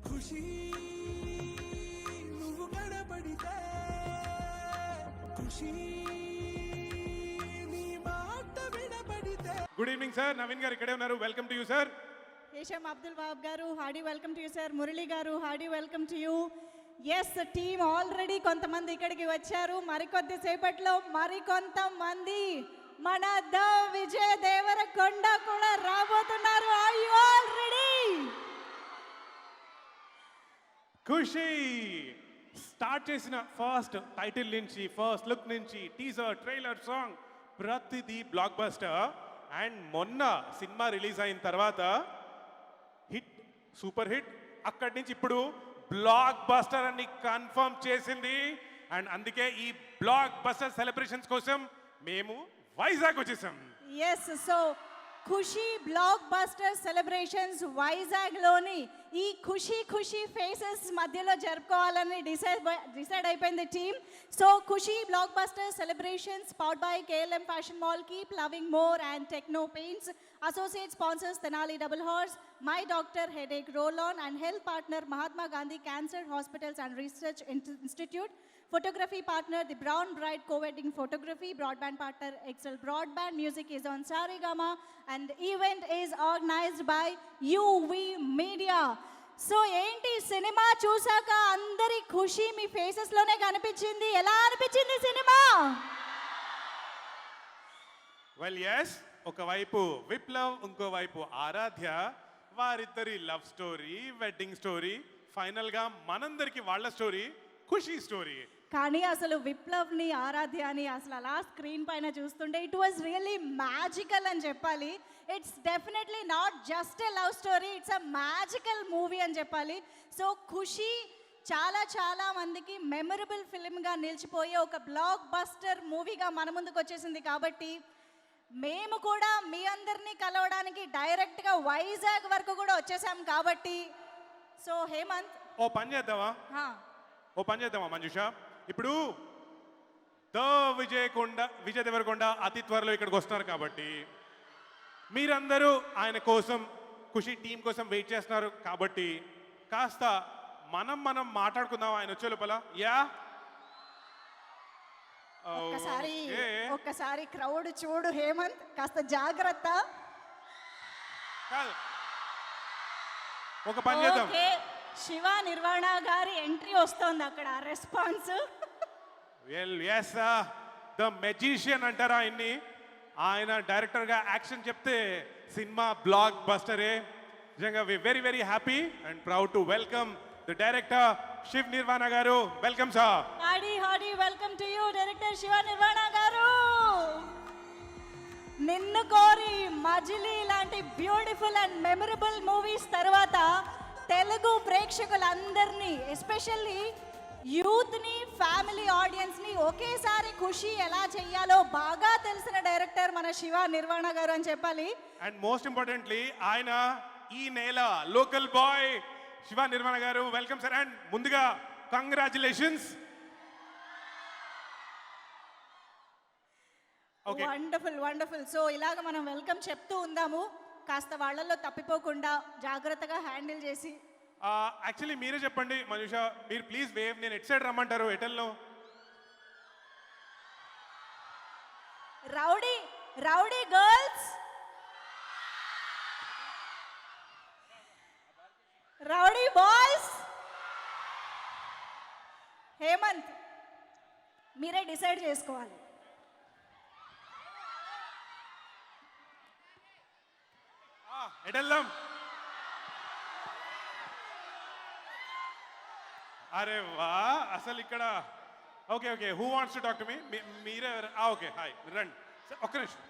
ఖుషి నువ్వు కనబడితే ఖుషి నీ మాట వినబడితే. గుడ్ ఈవినింగ్ సార్, నవీన్ గారు ఇక్కడే ఉన్నారు. Welcome to you sir. Hesham Abdul Wahab గారు, hearty welcome to you sir. Murali గారు, hearty welcome to you. Yes, team already కొంతమంది ఇక్కడికి వచ్చారు. మరికొద్ది సేపట్లో మరికొంతమంది మన ద విజయ్ దేవరకొండ కూడా రాబోతున్నారు. Are you all ready? Kushi start చేసిన ఫస్ట్ టైటిల్ నుంచి, ఫస్ట్ లుక్ నుంచి, టీజర్, ట్రైలర్, సాంగ్ ప్రతిదీ బ్లాక్ బస్టర్. అండ్ మొన్న సినిమా రిలీజ్ అయిన తర్వాత హిట్, సూపర్ హిట్. అక్కడి నుంచి ఇప్పుడు బ్లాక్ బస్టర్ అని కన్ఫర్మ్ చేసింది. అండ్ అందుకే ఈ బ్లాక్ బస్టర్ సెలబ్రేషన్స్ కోసం మేము వైజాగ్ వచ్చేసాం. Yes, so Kushi blockbuster celebrations వైజాగ్లోని ఈ ఖుషి ఖుషి ఫేసెస్ మధ్యలో జరుపుకోవాలని డిసైడ్ అయిపోయింది team. So Kushi blockbuster celebrations powered by KLM fashion mall, keep loving more and Techno paints. Associate sponsors Tenali double horse, my doctor headache roll on and health partner Mahatma Gandhi cancer hospitals and research institute. Photography partner, the Brown Bride Co-Wedding Photography. Broadband partner, Excel Broadband. Music is on Saregama. And the event is organized by UV Media. So ఏంటి, cinema చూసాక అందరి ఖుషి మీ ఫేసెస్లోనే కనిపించింది. ఎలా అనిపించింది cinema? Well yes, ఒకవైపు విప్లవ్, ఇంకోవైపు ఆరాధ్య. వారిద్దరి love story, wedding story, ఫైనల్గా మనందరికి వాళ్ళ స్టోరీ, ఖుషి స్టోరీ. కానీ అసలు విప్లవ్ని, ఆరాధ్యాని అసలు అలా స్క్రీన్ పైన చూస్తుంటే ఇట్ వాజ్ రియల్లీ మ్యాజికల్ అని చెప్పాలి. It's definitely not just a love story, it's a magical movie అని చెప్పాలి. సో ఖుషి చాలా చాలా మందికి మెమరబుల్ ఫిల్మ్గా నిలిచిపోయే ఒక బ్లాక్ బస్టర్ మూవీగా మన ముందుకు వచ్చేసింది. కాబట్టి మేము కూడా మీ అందరినీ కలవడానికి డైరెక్ట్గా వైజాగ్ వరకు కూడా వచ్చేసాం. కాబట్టి సో హేమంత్, ఓ పని చేద్దామా మంజుష? ఇప్పుడు విజయ్ దేవరకొండ అతి త్వరలో ఇక్కడికి వస్తున్నారు కాబట్టి మీరందరూ ఆయన కోసం, ఖుషి టీం కోసం వెయిట్ చేస్తున్నారు కాబట్టి కాస్త మనం మాట్లాడుకుందాం ఆయన వచ్చే లోపల. యా, ఒక్కసారి క్రౌడ్ చూడు హేమంత్, కాస్త జాగ్రత్త. కాదు, ఒక పని చేద్దాం. శివ నిర్వాణ గారి ఎంట్రీ వస్తోంది అక్కడ, response. Well yes, the magician అంటారా ఆయన్ని. ఆయన డైరెక్టర్గా యాక్షన్ చెప్తే సినిమా బ్లాక్ బస్టరే. నిజంగా we very very happy and proud to welcome the director Shiv Nirvana గారు. Welcome sir. Hearty welcome to you director Shiva Nirvana గారు. నిన్ను కోరి, మజిలీ లాంటి బ్యూటిఫుల్ అండ్ మెమరబుల్ మూవీస్ తర్వాత తెలుగు ప్రేక్షకులందరినీ, ఎస్పెషల్లీ యూత్ని, ఫ్యామిలీ ఆడియన్స్ని ఒకేసారి ఖుషి ఎలా చెయ్యాలో బాగా తెలిసిన డైరెక్టర్ మన శివ నిర్వాణ గారు అని చెప్పాలి. అండ్ మోస్ట్ ఇంపార్టెంట్లీ ఆయన ఈ నేల లోకల్ బాయ్ శివ నిర్వాణ గారు. Welcome sir. అండ్ ముందుగా కంగ్రాచులేషన్స్. వండర్ఫుల్. సో ఇలాగ మనం వెల్కమ్ చెప్తూ ఉందాము, కాస్త వాళ్ళల్లో తప్పిపోకుండా జాగ్రత్తగా హ్యాండిల్ చేసి. యాక్చువల్లీ మీరే చెప్పండి మనీషా, మీరు ప్లీజ్ వేవ్. నేను ఎట్ సైడ్ రమ్మంటారు, ఎటల్లో? Rowdy girls, rowdy boys. Hemanth, మీరే డిసైడ్ చేసుకోవాలి. ఎటెళ్దాం? అరే వా, అసలు ఇక్కడ okay, who wants to talk to me? మీరే? ఓకే, హాయ్, రండి. ఒక్క నిమిషం.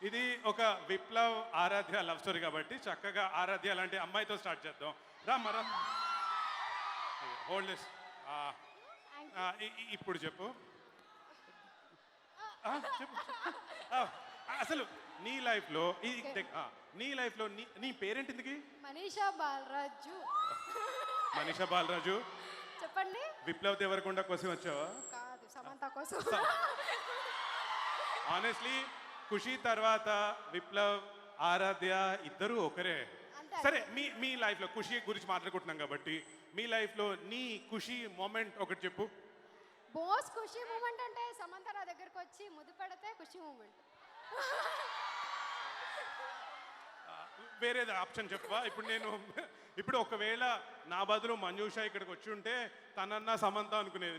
ఇది ఒక విప్లవ్ ఆరాధ్య లవ్ స్టోరీ కాబట్టి చక్కగా ఆరాధ్య లాంటి అమ్మాయితో స్టార్ట్ చేద్దాం. రా హోల్డ్ దిస్. ఇప్పుడు చెప్పు. అసలు నీ లైఫ్లో నీ పేరేంటి ఇందుకి? మనీషా బాలరాజు. చెప్పండి. విప్లవ్ దేవరకొండ కోసం వచ్చావా? కాదు, సమంత కోసం. ఆనెస్ట్లీ ఖుషి తర్వాత విప్లవ్, ఆరాధ్య ఇద్దరు ఒకరే. సరే మీ లైఫ్లో ఖుషి గురించి మాట్లాడుకుంటున్నాం కాబట్టి మీ లైఫ్లో నీ ఖుషి మూమెంట్ ఒకటి చెప్పు. బోస్ ఖుషి మూమెంట్ అంటే సమంత నా దగ్గరకు వచ్చి ముద్దు పెడితే ఖుషి మూమెంట్. వేరేది ఆప్షన్ చెప్పవా? ఇప్పుడు ఒకవేళ నా బదులు మంజుష ఇక్కడికి వచ్చి ఉంటే తనన్నా సమంత అనుకునేది,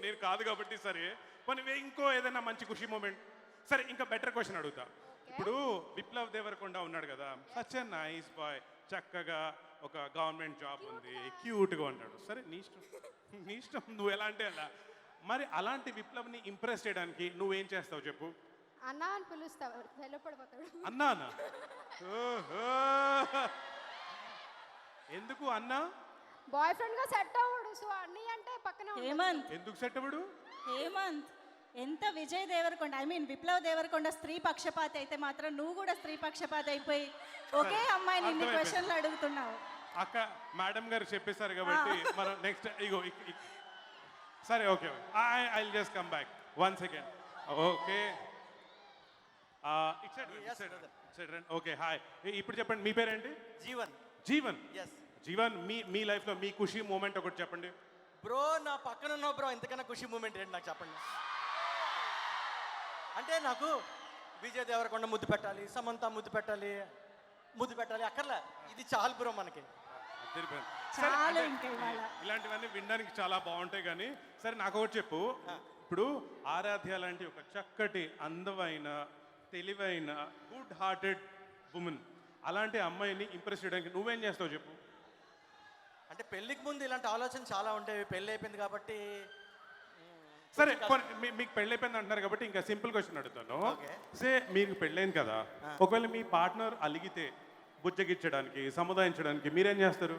నేను కాదు కాబట్టి. సరే పోనీ ఇంకో ఏదైనా మంచి ఖుషి మూమెంట్. సరే ఇంకా బెటర్ క్వశ్చన్ అడుగుతా. ఇప్పుడు విప్లవ్ దేవరకొండ ఉన్నాడు కదా, సచ్ ఎ నైస్ బాయ్, చక్కగా ఒక గవర్నమెంట్ జాబ్ ఉంది, క్యూట్గా ఉంటాడు. సరే నీ ఇష్టం నువ్వు ఎలా అంటే అలా. మరి అలాంటి విప్లవ్ని ఇంప్రెస్ చేయడానికి నువ్వేం చేస్తావు చెప్పు. అన్నా అని పిలుస్తా, వెళ్ళపడిపోతాడు. అన్నానా? ఓహో, ఎందుకు అన్నా? బాయ్ ఫ్రెండ్ గా సెట్ అవ్వడు, సో అన్ని అంటే పక్కనే ఉంటాడు. హేమంత్, ఎందుకు సెట్ అవ్వడు? హేమంత్ ఎంత విజయ్ దేవరకొండ, ఐ మీన్ విప్లవ్ దేవరకొండ స్త్రీ పక్షపాతి అయితే మాత్రం నువ్వు కూడా స్త్రీ పక్షపాతి అయిపోయి ఒకే అమ్మాయిని ఇన్ని క్వశ్చన్లు అడుగుతున్నావు. అక్క మేడం గారు చెప్పేశారు కాబట్టి మనం నెక్స్ట్ సరే okay, I just come back 1 second. Okay okay, hi. ఇప్పుడు చెప్పండి మీ పేరేంటి? జీవన్. జీవన్. ఎస్ జీవన్, మీ లైఫ్లో మీ ఖుషి మూమెంట్ ఒకటి చెప్పండి. బ్రో, నా పక్కన ఉన్నావు బ్రో, ఇంతకన్నా ఖుషి మూమెంట్ ఏంటి నాకు చెప్పండి. అంటే నాకు విజయ్ దేవరకొండ ముద్దు పెట్టాలి, సమంత ముద్దు పెట్టాలి అక్కర్లే, ఇది చాలు బ్రో మనకి. చాలు ఇంకా ఇవాళ. ఇలాంటివన్నీ వినడానికి చాలా బాగుంటాయి కానీ సరే నాకు ఒకటి చెప్పు. ఇప్పుడు ఆరాధ్య లాంటి ఒక చక్కటి అందమైన తెలివైన గుడ్ హార్టెడ్ ఉమెన్, అలాంటి అమ్మాయిని ఇంప్రెస్ చేయడానికి నువ్వేం చేస్తావు చెప్పు. అంటే పెళ్ళికి ముందు ఇలాంటి ఆలోచన చాలా ఉంటాయి, పెళ్ళి అయిపోయింది కాబట్టి. సరే మీకు పెళ్ళైపోయింది అంటున్నారు కాబట్టి ఇంకా సింపుల్ క్వశ్చన్ అడుగుతాను. సే మీకు పెళ్ళైంది కదా, ఒకవేళ మీ పార్ట్నర్ అలిగితే బుజ్జగిచ్చడానికి సముదాయించడానికి మీరేం చేస్తారు?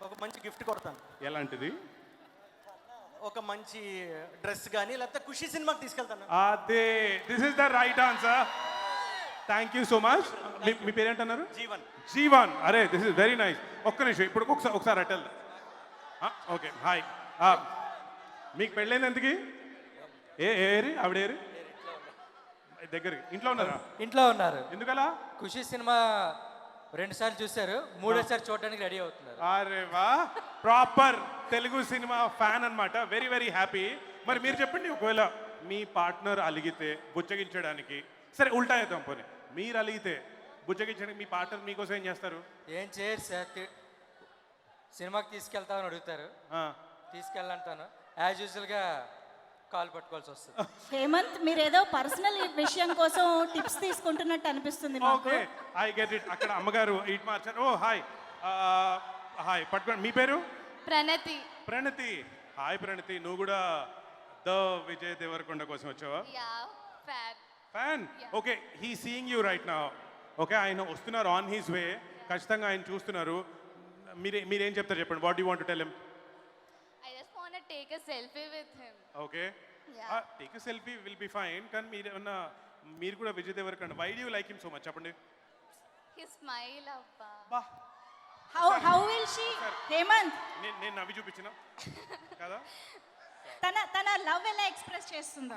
ఒక మంచి గిఫ్ట్ కొడతాను. ఎలాంటిది? ఒక మంచి డ్రెస్ కానీ లేకపోతే ఖుషి సినిమాకి తీసుకెళ్తాను. అదే, this is the right answer. Thank you so much. మీ పేరేంటన్నారు? జీవన్. జీవన్, అరే దిస్ ఇస్ వెరీ నైస్. ఒక్క నిమిషం, ఇప్పుడు ఒకసారి అటెల్. Okay, hi. మీకు పెళ్ళైంది ఎందుకు? ఏరి ఆవిడేరి దగ్గరికి ఇంట్లో ఉన్నారా? ఇంట్లో ఉన్నారు. ఎందుకలా? ఖుషి సినిమా 2 సార్లు చూశారు, 3ఓసారి చూడడానికి రెడీ అవుతున్నారు. అరే వా, ప్రాపర్ తెలుగు సినిమా ఫ్యాన్ అన్నమాట. Very very happy. మరి మీరు చెప్పండి, ఒకవేళ మీ పార్ట్నర్ అలిగితే బుజ్జగించడానికి, సరే ఉల్టా అవుతాం పోనీ, మీరు అలిగితే బుజ్జగించడానికి మీ పార్ట్నర్ మీకోసం ఏం చేస్తారు? ఏం చేయరు సార్, సినిమాకి తీసుకెళ్తామని అడుగుతారు, తీసుకెళ్ళంటాను. యాజ్ యూజువల్గా కాల్ పట్టుకోవాల్సి వస్తుంది. హేమంత్, మీరు ఏదో పర్సనల్ విషయం కోసం టిప్స్ తీసుకుంటున్నట్టు అనిపిస్తుంది మాకు. Okay, I get it. అక్కడ అమ్మగారు ఇట్ మార్చారు. ఓ హాయ్, హాయ్ పట్టుకోండి. మీ పేరు? ప్రణతి. ప్రణతి, హాయ్ ప్రణతి. నువ్వు కూడా ద విజయ్ దేవరకొండ కోసం వచ్చావా? Fan. Okay, he seeing you right now. Okay, ఆయన వస్తున్నారు ఆన్ హీస్ వే, ఖచ్చితంగా ఆయన చూస్తున్నారు. మీరేం చెప్తారు చెప్పండి. What you want to tell him? I just want to take a selfie with him. Okay, take a selfie will be fine. కానీ మీరు కూడా Vijay Devarakonda, why do you like him so much చెప్పండి. His smile, abba. బా, how will she? Hemanth, నేను నవ్వి చూపించిన కదా, తన లవ్ ఎలా ఎక్స్ప్రెస్ చేస్తుందో.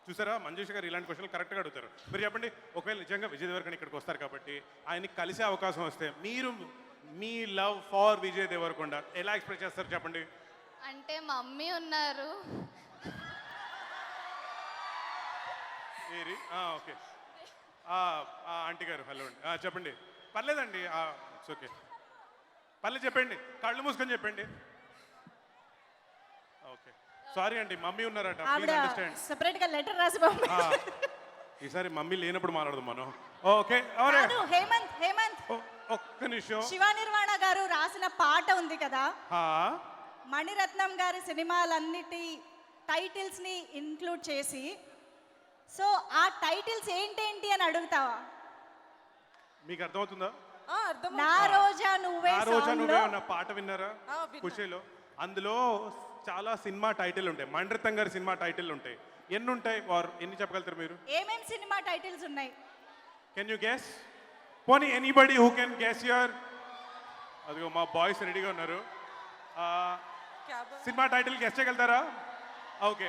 చూసారా, మంజుష గారు ఇలాంటి క్వశ్చన్లు కరెక్ట్గా అడుగుతారు. మీరు చెప్పండి, ఒకవేళ నిజంగా విజయ్ దేవరకొండ ఇక్కడికి వస్తారు కాబట్టి ఆయనకి కలిసే అవకాశం వస్తే మీరు మీ లవ్ ఫార్ విజయ్ దేవరకొండ ఎలా ఎక్స్ప్రెస్ చేస్తారు చెప్పండి. అంటే మమ్మీ ఉన్నారు. ఏరి ఓకే, ఆంటీ గారు హలో అండి, చెప్పండి. పర్లేదండి, ఇట్స్ ఓకే, పర్లేదు చెప్పండి, కళ్ళు మూసుకొని చెప్పండి. ఓకే, సారీ అండి, మమ్మీ ఉన్నారట, ఆవిడ ప్లీజ్ అండర్స్టాండ్. సెపరేట్ గా లెటర్ రాసి పంపించారు. ఈసారి మమ్మీ లేనప్పుడు మాట్లాడదాం మనం. ఓకే, కాదు, హేమంత్ ఒక్క నిమిషం. శివ నిర్వాణ గారు రాసిన పాట ఉంది కదా, హా, మణిరత్నం గారి సినిమాలన్నిటి టైటిల్స్ ని ఇంక్లూడ్ చేసి, సో ఆ టైటిల్స్ ఏంటేంటి అని అడుగుతావా? మీకు అర్థమవుతుందా? నా రోజా నువ్వే ఆ రోజా song నువ్వే లో అన్న పాట విన్నారా ఖుషిలో? అందులో చాలా సినిమా టైటిల్ ఉంటాయి, మణిరత్నం గారి సినిమా టైటిల్ ఉంటాయి. ఎన్ని ఉంటాయి, ఎన్ని చెప్పగలుగుతారు మీరు? ఏమేం సినిమా టైటిల్స్ ఉన్నాయి? Can you guess? పోనీ anybody who can guess your? అదిగో మా బాయ్స్ రెడీగా ఉన్నారు. సినిమా టైటిల్ గెస్ చేయగలుగుతారా? ఓకే,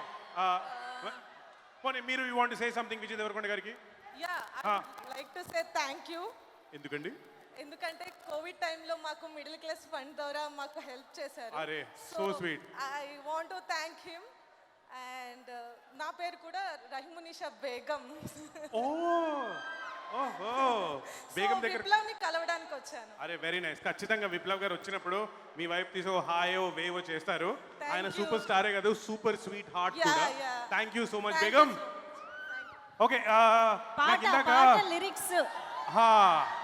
పోనీ మీరు you want to say something Vijay Deverakonda గారికి? Yeah, I would like to say thank you. ఎందుకండి? ఎందుకంటే కోవిడ్ టైంలో మాకు మిడిల్ క్లాస్ ఫండ్ ద్వారా మాకు హెల్ప్ చేశారు. అరే, so sweet. I want to thank him. And నా పేరు కూడా రహిమునిషా బేగం. ఓహో బేగం దగ్గర విప్లవ్ని కలవడానికి వచ్చాను. అరే వెరీ నైస్. ఖచ్చితంగా విప్లవ్ గారు వచ్చినప్పుడు మీ వైపు తీసి హాయో వేవో చేస్తారు. Thank ఆయన you. సూపర్ స్టారే కాదు, సూపర్ స్వీట్ హార్ట్ Yeah, కూడా. yeah. Thank you so much Thank you Begum. so- okay పాట ఇందాక పాట లిరిక్స్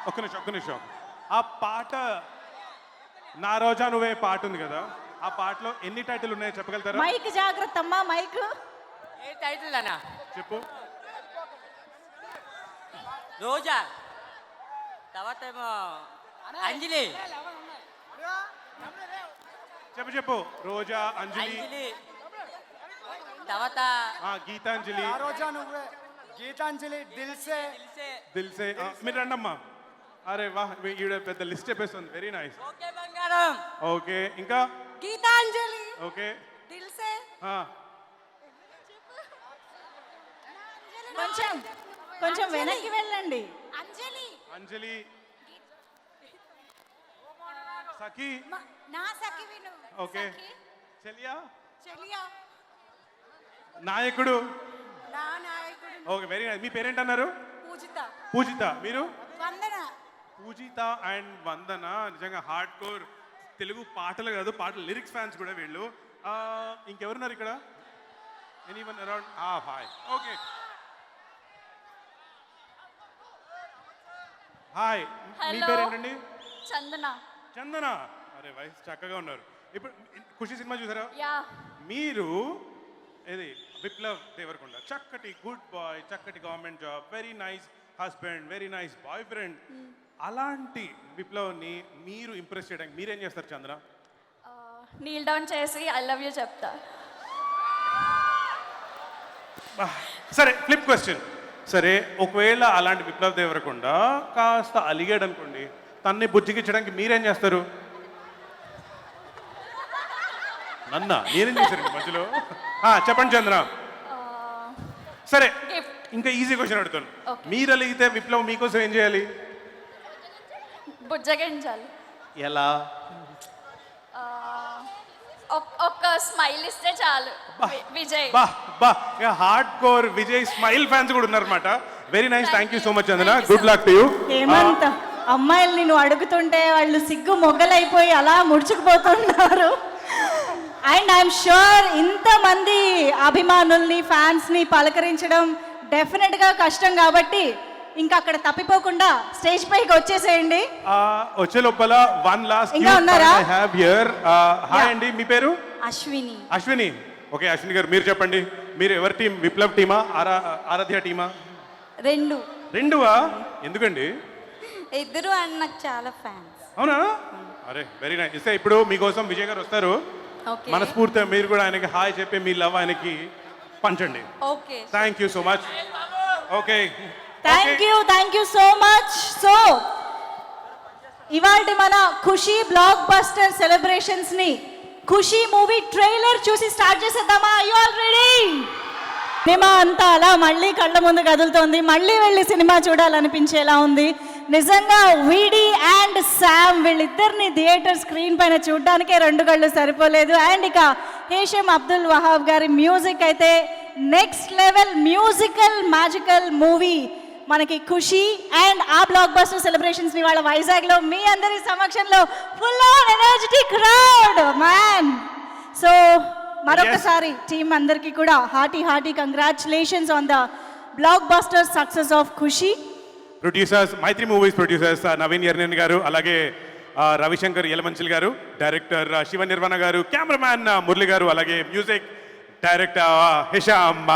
ఒక్క నిమిషం. ఆ పాట నా రోజా నువ్వే పాట ఉంది కదా, ఆ పాటలో ఎన్ని టైటిల్ ఉన్నాయో చెప్పగలుగుతారా? మైక్ జాగ్రత్త అమ్మా, మైక్. ఏ టైటిల్ అన్నా? చెప్పు. రోజా, తర్వాత ఏమో అంజలి. చెప్పు. రోజా, అంజలి, అంజలి తర్వాత గీతాంజలి, రోజా నువ్వే, గీతాంజలి, దిల్సే. దిల్సే. మీరు రండమ్మా. అరే వాహ్, ఈవిడ పెద్ద లిస్ట్ చెప్పేస్తుంది. Very nice. ఓకే బంగారం. ఓకే, ఇంకా గీతాంజలి, ఓకే. దిల్సే. కొంచెం వెనక్కి వెళ్ళండి. అంజలి, సఖి, నా సఖి విను. ఓకే. చెలియా, చెలియా, నాయకుడు. నా నాయకుడు ఓకే వెరీ నైస్. మీ పేరేంటి అన్నారు? పూజిత. పూజిత. మీరు? వందన. పూజిత అండ్ వందన నిజంగా హార్డ్ కోర్ తెలుగు పాటలు కాదు, పాటల లిరిక్స్ ఫ్యాన్స్ కూడా వీళ్ళు. ఇంకెవరున్నారు ఇక్కడ? Anyone around? Hi. Okay hi. మీ Hello. పేరేంటండి? చందన. చందన. అరే వయసు చక్కగా ఉన్నారు. ఇప్పుడు ఖుషి సినిమా చూసారా? యా. మీరు ఇది విప్లవ్ దేవరకొండ, చక్కటి గుడ్ బాయ్, చక్కటి government job, very nice husband, very nice boy friend. అలాంటి విప్లవ్ని మీరు ఇంప్రెస్ చేయడానికి మీరేం చేస్తారు చంద్ర? నీల్ డౌన్ చేసి ఐ లవ్ యూ చెప్తా. సరే ఫ్లిప్ క్వశ్చన్. సరే ఒకవేళ అలాంటి విప్లవ్ దేవరకొండ కాస్త అలిగాడు అనుకోండి, తన్ని బుజ్జికిచ్చడానికి మీరేం చేస్తారు? నేనేం చేశారు మధ్యలో? చెప్పండి చంద్ర. సరే ఇంకా ఈజీ క్వశ్చన్ అడుగుతాను. మీరు అలిగితే విప్లవ్ మీకోసం ఏం చేయాలి? బుజ్జగించాలి. ఎలా? ఒక్క స్మైల్ ఇస్తే చాలు. Vijay. Hardcore Vijay smile fans కూడా ఉన్నారన్నమాట. Very nice. Thank you so much Chandana. Good luck to you. Hemanth, అమ్మాయిల్ని నువ్వు అడుగుతుంటే వాళ్ళు సిగ్గు మొగ్గలైపోయి అలా ముడుచుకుపోతున్నారు. అండ్ ఐఎమ్ షూర్ ఇంతమంది అభిమానుల్ని, ఫ్యాన్స్ని పలకరించడం డెఫినెట్గా కష్టం కాబట్టి ఇంకా అక్కడ తప్పిపోకుండా స్టేజ్ పైకి వచ్చేసేయండి. వచ్చే లోపల వన్ లాస్ట్ ఇంకా ఉన్నారా? I have here. హాయ్ అండి, మీ పేరు? అశ్విని. అశ్విని. ఓకే అశ్విని గారు మీరు చెప్పండి, మీరు ఎవరి టీం? విప్లవ్ టీమా, ఆరాధ్య టీమా? రెండువా? ఎందుకండి? ఇద్దరు అండ్ నాకు చాలా ఫ్యాన్స్. అవునా? అరే వెరీ నైస్. ఇస్తే ఇప్పుడు మీకోసం విజయ్ గారు వస్తారు. మనస్ఫూర్తిగా మీరు కూడా ఆయనకి హాయ్ చెప్పి మీ లవ్ ఆయనకి పంచండి. Okay, thank you so much. Okay thank you so much. So ఇవాళ మన ఖుషి బ్లాక్ బస్టర్ సెలబ్రేషన్స్ ని ఖుషి మూవీ ట్రైలర్ చూసి స్టార్ట్ చేసేద్దామా? You all ready? సినిమా అంతా అలా మళ్ళీ కళ్ళ ముందు కదులుతోంది, మళ్ళీ వెళ్ళి సినిమా చూడాలనిపించేలా ఉంది. నిజంగా వీడి అండ్ శామ్ వీళ్ళిద్దరిని థియేటర్ స్క్రీన్ పైన చూడడానికే 2 కళ్ళు సరిపోలేదు. అండ్ ఇక హేషం అబ్దుల్ వహాబ్ గారి మ్యూజిక్ అయితే next level musical magical movie మనకి ఖుషి అండ్ ఆ బ్లాక్ బస్టర్ సెలబ్రేషన్స్ ని వాళ్ళ వైజాగ్లో మీ అందరి సమక్షంలో full on energetic crowd man. So మరొకసారి టీం అందరికీ కూడా hearty congratulations on the blockbuster success of Kushi. Producers Mythri movies producers Naveen Yerneni గారు, అలాగే రవిశంకర్ యలమంచిల్ గారు, డైరెక్టర్ శివ నిర్వణ గారు, కెమెరామ్యాన్ మురళి గారు, అలాగే music director Hisham.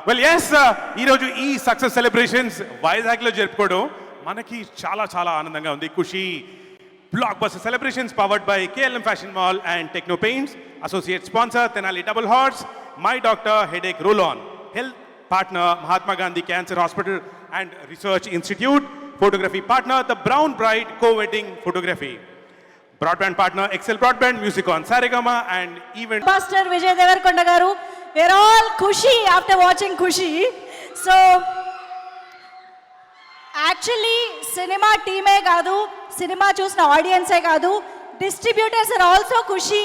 Well yes, ఈరోజు ఈ సక్సెస్ సెలబ్రేషన్స్ వైజాగ్లో జరుపుకోవడం మనకి చాలా చాలా ఆనందంగా ఉంది. Kushi blockbuster celebrations powered by KLM fashion mall and Techno paints. Associate sponsor Tenali double horse, my doctor headache roll on, health partner Mahatma Gandhi cancer hospital and research institute, photography partner the brown bride co wedding photography, broadband partner Excel broadband, music on Saregama and event buster Vijay Deverakonda గారు. we're all Kushi after watching Kushi. So actually cinema టీమే కాదు, cinema చూసిన ఆడియన్సే కాదు, distributors are also Kushi.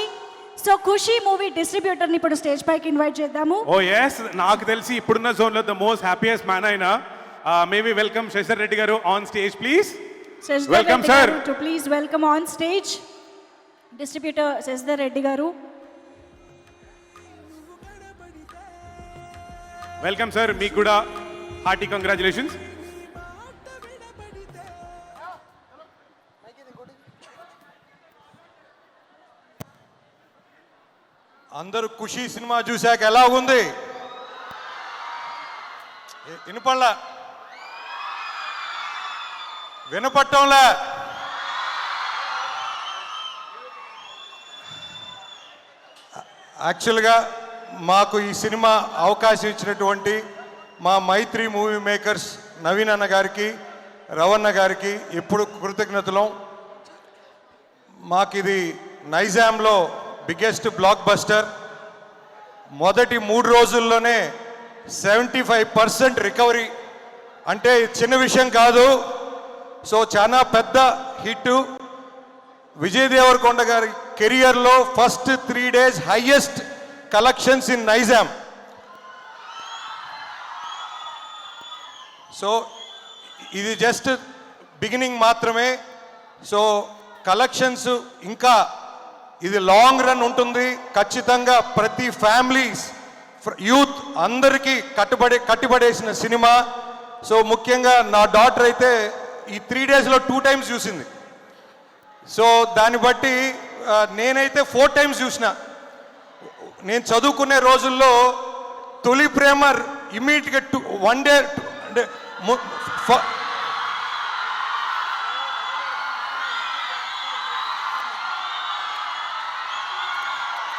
So Kushi movie డిస్ట్రిబ్యూటర్ని ఇప్పుడు stage పైకి invite చేద్దాము. ఓ ఎస్, నాకు తెలిసి ఇప్పుడున్న జోన్లో ద మోస్ట్ హ్యాపీయెస్ట్ మ్యాన్ అయినా మేబీ వెల్కమ్ శశిధర్ రెడ్డి గారు on stage please. Welcome sir. To please welcome on stage distributor Shashidhar Reddy గారు. వెల్కమ్ సార్, మీకు కూడా హార్టీ కంగ్రాచులేషన్స్. అందరూ ఖుషి సినిమా చూశాక ఎలా ఉంది? వినపడలా, వినపట్టంలే. యాక్చువల్గా మాకు ఈ సినిమా అవకాశం ఇచ్చినటువంటి మా మైత్రి మూవీ మేకర్స్ నవీన్ అన్న గారికి, రవణ గారికి ఎప్పుడు కృతజ్ఞతలు. మాకు ఇది నైజాంలో బిగ్గెస్ట్ బ్లాక్ బస్టర్. మొదటి 3 రోజుల్లోనే 75% రికవరీ అంటే చిన్న విషయం కాదు. సో చాలా పెద్ద హిట్. విజయ్ దేవరకొండ గారి కెరియర్లో first 3 days highest collections in Nizam. So ఇది జస్ట్ బిగినింగ్ మాత్రమే. సో కలెక్షన్స్ ఇంకా ఇది లాంగ్ రన్ ఉంటుంది ఖచ్చితంగా. ప్రతి ఫ్యామిలీస్, యూత్ అందరికీ కట్టుబడేసిన సినిమా. సో ముఖ్యంగా నా డాటర్ అయితే ఈ 3 daysలో 2 times చూసింది. సో దాన్ని బట్టి నేనైతే 4 times చూసిన. నేను చదువుకునే రోజుల్లో తొలి ప్రేమ ఇమీడియట్గా 1 day అంటే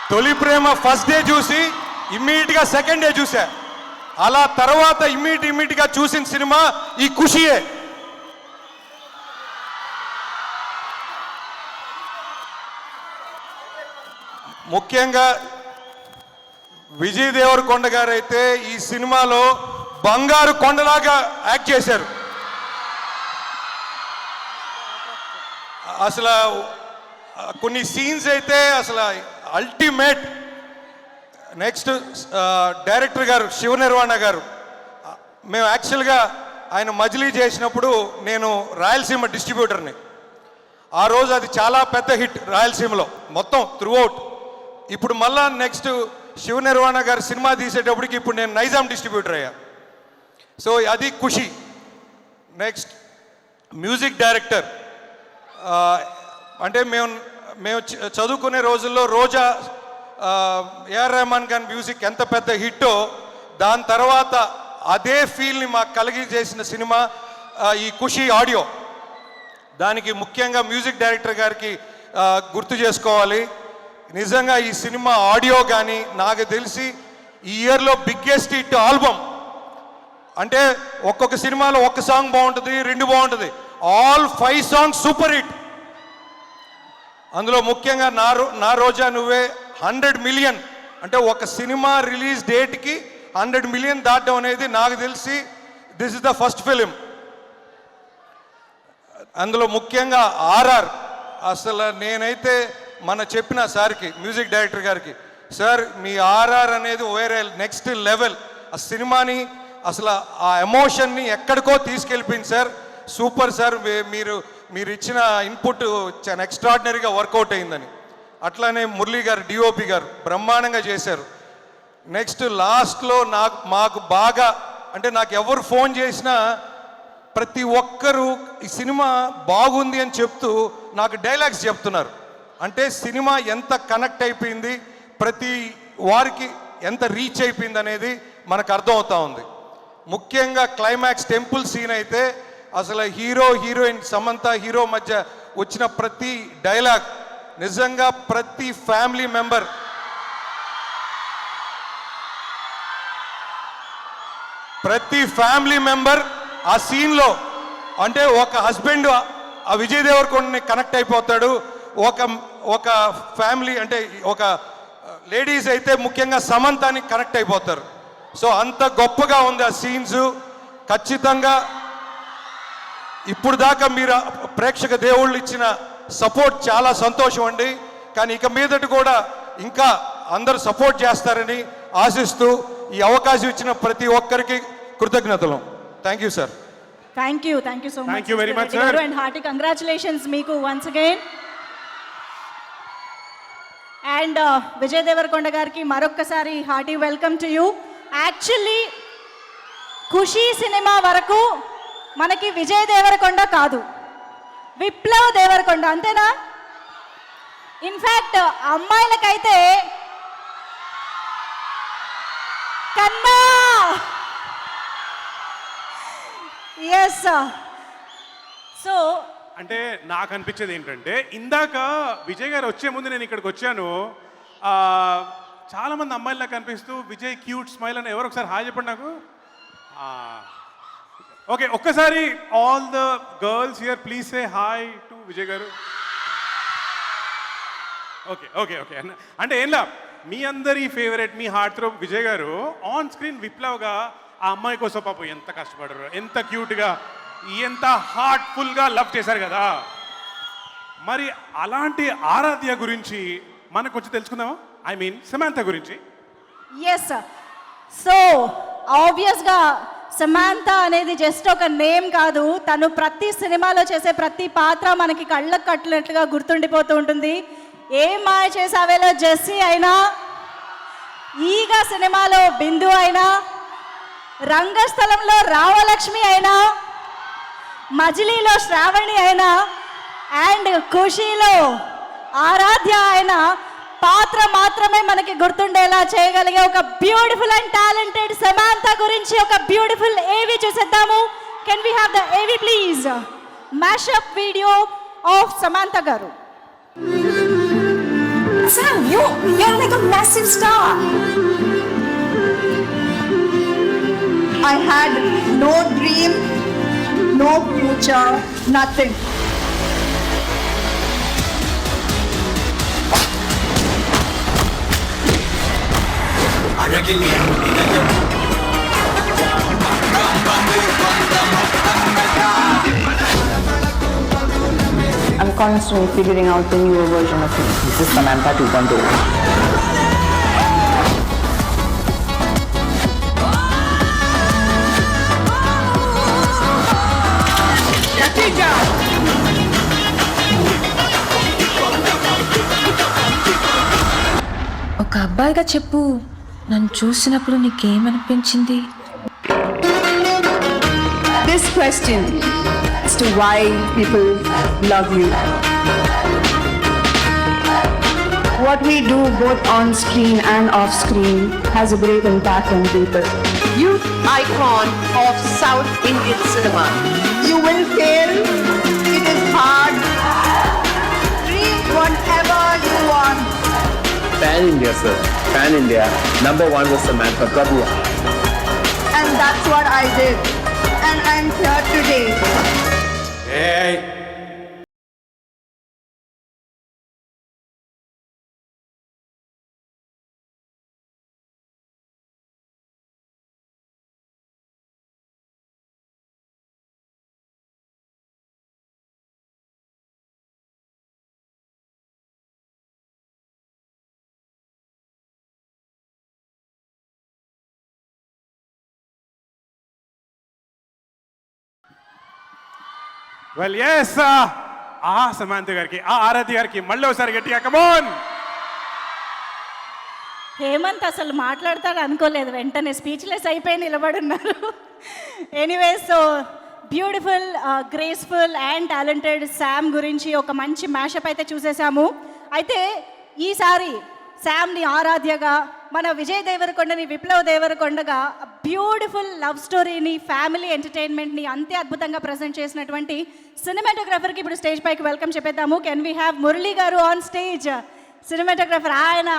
తొలి ప్రేమ ఫస్ట్ డే చూసి ఇమ్మీడియట్గా సెకండ్ డే చూసా. అలా తర్వాత ఇమ్మీడియట్గా చూసిన సినిమా ఈ ఖుషియే. ముఖ్యంగా విజయ్ దేవరకొండ గారు అయితే ఈ సినిమాలో బంగారు కొండలాగా యాక్ట్ చేశారు. అసలు కొన్ని సీన్స్ అయితే అసలు అల్టిమేట్. నెక్స్ట్ డైరెక్టర్ గారు శివ నిర్వాణ గారు, మేము యాక్చువల్గా ఆయన మజిలీ చేసినప్పుడు నేను రాయలసీమ డిస్ట్రిబ్యూటర్ని. ఆ రోజు అది చాలా పెద్ద హిట్ రాయలసీమలో మొత్తం త్రూఅవుట్. ఇప్పుడు మళ్ళా నెక్స్ట్ శివ నిర్వాణ గారు సినిమా తీసేటప్పటికి ఇప్పుడు నేను నైజాం డిస్ట్రిబ్యూటర్ అయ్యా. సో అది ఖుషి. నెక్స్ట్ మ్యూజిక్ డైరెక్టర్ అంటే మేము చదువుకునే రోజుల్లో రోజా ఏఆర్ రెహమాన్ గారి మ్యూజిక్ ఎంత పెద్ద హిట్టో దాని తర్వాత అదే ఫీల్ని మాకు కలిగి చేసిన సినిమా ఈ ఖుషి ఆడియో. దానికి ముఖ్యంగా మ్యూజిక్ డైరెక్టర్ గారికి గుర్తు చేసుకోవాలి. నిజంగా ఈ సినిమా ఆడియో కానీ నాకు తెలిసి ఈ ఇయర్లో బిగ్గెస్ట్ హిట్ ఆల్బమ్. అంటే ఒక్కొక్క సినిమాలో ఒక్క సాంగ్ బాగుంటుంది, 2 బాగుంటుంది, ఆల్ 5 songs సూపర్ హిట్. అందులో ముఖ్యంగా నా రోజా నువ్వే 100 million అంటే ఒక సినిమా రిలీజ్ డేట్కి 100 million దాటడం అనేది నాకు తెలిసి this is the first film. అందులో ముఖ్యంగా ఆర్ఆర్. అసలు నేనైతే చెప్పిన సార్కి మ్యూజిక్ డైరెక్టర్ గారికి, సార్ మీ ఆర్ఆర్ అనేది వేరే నెక్స్ట్ లెవెల్. ఆ సినిమాని అసలు ఆ ఎమోషన్ని ఎక్కడికో తీసుకెళ్ళిపోయింది సార్. సూపర్ సార్, మీరు ఇచ్చిన ఇన్పుట్ చాలా ఎక్స్ట్రాడినరీగా వర్కౌట్ అయిందని. అట్లానే మురళీ గారు డిఓపి గారు బ్రహ్మాండంగా చేశారు. నెక్స్ట్ లాస్ట్లో మాకు బాగా అంటే నాకు ఎవరు ఫోన్ చేసినా ప్రతి ఒక్కరూ ఈ సినిమా బాగుంది అని చెప్తూ నాకు డైలాగ్స్ చెప్తున్నారు. అంటే సినిమా ఎంత కనెక్ట్ అయిపోయింది, ప్రతి వారికి ఎంత రీచ్ అయిపోయింది అనేది మనకు అర్థమవుతా ఉంది. ముఖ్యంగా క్లైమాక్స్ టెంపుల్ సీన్ అయితే అసలు హీరో హీరోయిన్ సమంత హీరో మధ్య వచ్చిన ప్రతి డైలాగ్ నిజంగా ప్రతి ఫ్యామిలీ మెంబర్ ఆ సీన్లో అంటే ఒక హస్బెండ్ ఆ విజయ్ దేవరకొండని కనెక్ట్ అయిపోతాడు. ఒక ఫ్యామిలీ అంటే ఒక లేడీస్ అయితే ముఖ్యంగా సమంతాని కనెక్ట్ అయిపోతారు. సో అంత గొప్పగా ఉంది ఆ సీన్స్. ఖచ్చితంగా ఇప్పుడు దాకా మీరు ప్రేక్షక దేవుళ్ళు ఇచ్చిన సపోర్ట్ చాలా సంతోషం అండి. కానీ ఇక మీదట కూడా ఇంకా అందరూ సపోర్ట్ చేస్తారని ఆశిస్తూ ఈ అవకాశం ఇచ్చిన ప్రతి ఒక్కరికి కృతజ్ఞతలు. Thank you sir. Thank you so much. Thank you very much, sir. And hearty congratulations మీకు once again. And Vijay Deverakonda గారికి మరొక్కసారి hearty welcome to you. Actually Kushi cinema వరకు మనకి విజయ్ దేవరకొండ కాదు, విప్లవ్ దేవరకొండ, అంతేనా? ఇన్ఫ్యాక్ట్ అమ్మాయిలకైతే కన్నా ఎస్. సో అంటే నాకు అనిపించేది ఏంటంటే ఇందాక విజయ్ గారు వచ్చే ముందు నేను ఇక్కడికి వచ్చాను, చాలా మంది అమ్మాయిలా కనిపిస్తూ విజయ్ క్యూట్ స్మైల్ అని ఎవరు ఒకసారి హాయ్ చెప్పండి నాకు. ఓకే, ఒక్కసారి all the girls here please say hi to Vijay గారు. ఓకే ఓకే ఓకే అంటే ఏంలా మీ అందరి ఫేవరెట్, మీ హార్ట్ త్రో విజయ్ గారు ఆన్ స్క్రీన్ విప్లవ్గా ఆ అమ్మాయి కోసం పాపం ఎంత కష్టపడరు, ఎంత క్యూట్గా, ఎంత హార్ట్ఫుల్గా లవ్ చేశారు కదా. మరి అలాంటి ఆరాధ్య గురించి మనకు కొంచెం తెలుసుకుందామా? ఐ మీన్ సమాంత గురించి. ఎస్. సో ఆబ్వియస్గా సమాంత అనేది జస్ట్ ఒక నేమ్ కాదు, తను ప్రతి సినిమాలో చేసే ప్రతి పాత్ర మనకి కళ్ళకు కట్టినట్లుగా గుర్తుండిపోతూ ఉంటుంది. ఏ మాయ చేసావేలో జెస్సీ అయినా, ఈగ సినిమాలో బిందు అయినా, రంగస్థలంలో రావలక్ష్మి అయినా, మజిలీలో శ్రావణి అయినా, అండ్ ఖుషీలో ఆరాధ్య అయినా, పాత్ర మాత్రమే మనకి గుర్తుండేలా చేయగలిగే ఒక బ్యూటిఫుల్ అండ్ టాలెంటెడ్ సమాంత గురించి ఒక బ్యూటిఫుల్ ఏవి చూసేద్దాము. కెన్ వి హ్యావ్ ద ఏవి please? Mashup video of Samantha గారు. Sam, you're like a massive star. I had no dream, no future, nothing. I'm constantly figuring out the newer version of me. This is Samantha 2.0. ఒక అబ్బాయిగా చెప్పు, నన్ను చూసినప్పుడు నీకేమనిపించింది? This question as to why people love you. What we do both on screen and off screen has a great impact on people. Youth icon of South Indian cinema. You will fail. It is hard. Dream whatever you want. Pan India, sir. Pan India. #1 was Samantha Prabhu. And that's what I did. And I'm here today. Hey. Well yes, ఆ సమాంత గారికి, ఆ ఆరాధ్య గారికి మళ్ళీ ఒకసారి గట్టిగా come on. Hemant అసలు మాట్లాడతాడు అనుకోలేదు, వెంటనే స్పీచ్లెస్ అయిపోయి నిలబడున్నారు. Anyways, so beautiful, graceful and talented Sam గురించి ఒక మంచి మ్యాషప్ అయితే చూసేసాము. అయితే ఈసారి శామ్ని ఆరాధ్యగా, మన విజయ్ దేవరకొండని విప్లవ్ దేవరకొండగా బ్యూటిఫుల్ లవ్ స్టోరీని, ఫ్యామిలీ ఎంటర్టైన్మెంట్ని అంతే అద్భుతంగా ప్రజెంట్ చేసినటువంటి సినిమాటోగ్రఫర్కి ఇప్పుడు స్టేజ్ పైకి వెల్కమ్ చెప్పేద్దాము. కెన్ వీ హ్యావ్ మురళీ గారు ఆన్ స్టేజ్? సినిమాటోగ్రఫర్. ఆయన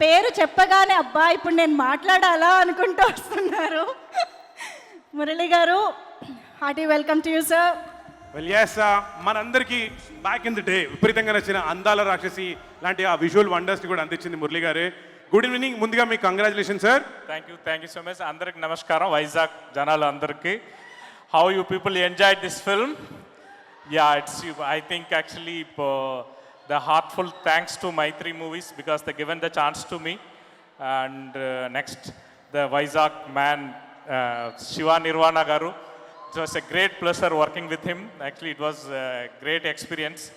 పేరు చెప్పగానే అబ్బా ఇప్పుడు నేను మాట్లాడాలా అనుకుంటూ వస్తున్నారు. Murali garu, hearty welcome to you sir. Well yes, మనందరికీ బ్యాక్ ఇన్ ది డే విపరీతంగా నచ్చిన అందాల రాక్షసి లాంటి ఆ విజువల్ వండర్స్ని కూడా అందించింది మురళీ గారే. Good evening. ముందుగా మీకు congratulation sir. Thank you so much. అందరికి నమస్కారం, వైజాగ్ జనాలు అందరికీ. how you people enjoyed this film. Yeah, I think actually the heartful thanks to Maitri Movies because they given the chance to me. And next, the Vizag man, Shiva Nirvana Garu. It was a great pleasure working with him. Actually, it was a great experience.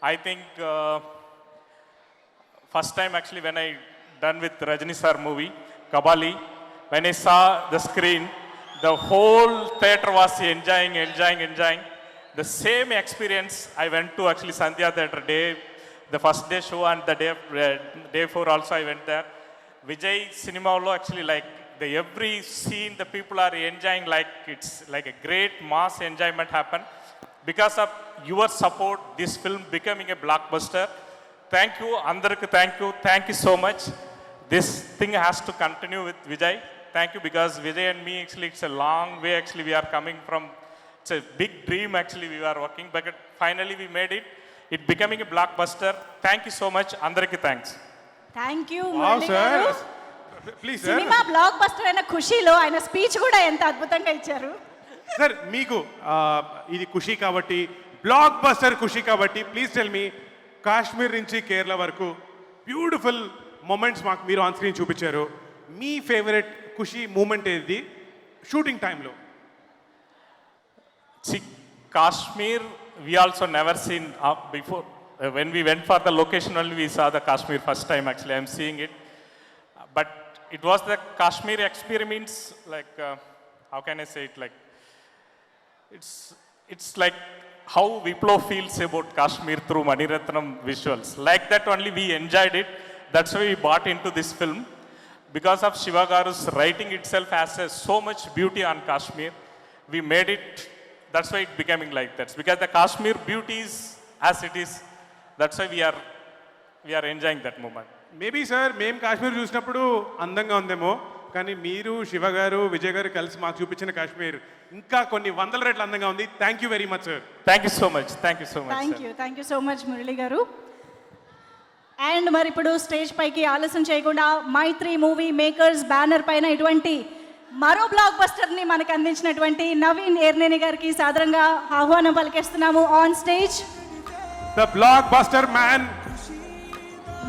I think first time actually when I done with Rajni sir movie, Kabali, when I saw the screen, the whole theater was enjoying. The same experience I went to actually Sandhya Theatre day, the first day show and the day 4 also I went there. Vijay cinema lo actually like the every scene the people are enjoying like it's like a great mass enjoyment happen. Because of your support, this film becoming a blockbuster. Thank you, andarku thank you so much. This thing has to continue with Vijay. Thank you because Vijay and me actually it's a long way actually we are coming from. It's a big dream actually we are working, but finally we made it. It becoming a blockbuster. Thank you so much. Andariki thanks. Thank you Wow, Murali sir. గారు. Please, sir. Cinema block buster అయిన ఖుషీలో ఆయన speech కూడా ఎంత అద్భుతంగా ఇచ్చారు. Sir మీకు ఇది ఖుషి కాబట్టి బ్లాక్ బస్టర్ ఖుషి కాబట్టి ప్లీజ్ టెల్ మీ కాశ్మీర్ నుంచి కేరళ వరకు బ్యూటిఫుల్ మూమెంట్స్ మాకు మీరు ఆన్ స్క్రీన్ చూపించారు. మీ ఫేవరెట్ ఖుషి మూమెంట్ ఏది షూటింగ్ టైంలో? See, Kashmir, we also never seen before. When we went for the location only, we saw the Kashmir first time actually. I'm seeing it. But it was the Kashmir experiments, like, how can I say it? Like, it's like how Wiplo feels about Kashmir through Maniratnam visuals. Like that only we enjoyed it. That's why we bought into this film. Because of Shiva Garu's writing itself has so much beauty on Kashmir. We made it. That's why it becoming like that. Because the Kashmir beauty is as it is. That's why we are enjoying that moment. Maybe sir మేము కాశ్మీర్ చూసినప్పుడు అందంగా ఉందేమో, కానీ మీరు శివ గారు విజయ్ గారు కలిసి మాకు చూపించిన కాశ్మీర్ ఇంకా కొన్ని వందల రెట్లు అందంగా ఉంది. Thank you very much sir. Thank you so much. Thank you so much Murali గారు. అండ్ మరి ఇప్పుడు స్టేజ్ పైకి ఆలస్యం చేయకుండా మైత్రి మూవీ మేకర్స్ బ్యానర్ పైన ఇటువంటి మరో బ్లాక్ బస్టర్ని మనకు అందించినటువంటి నవీన్ ఎర్నేని గారికి సాదరంగా ఆహ్వానం పలికేస్తున్నాము on stage. The blockbuster man.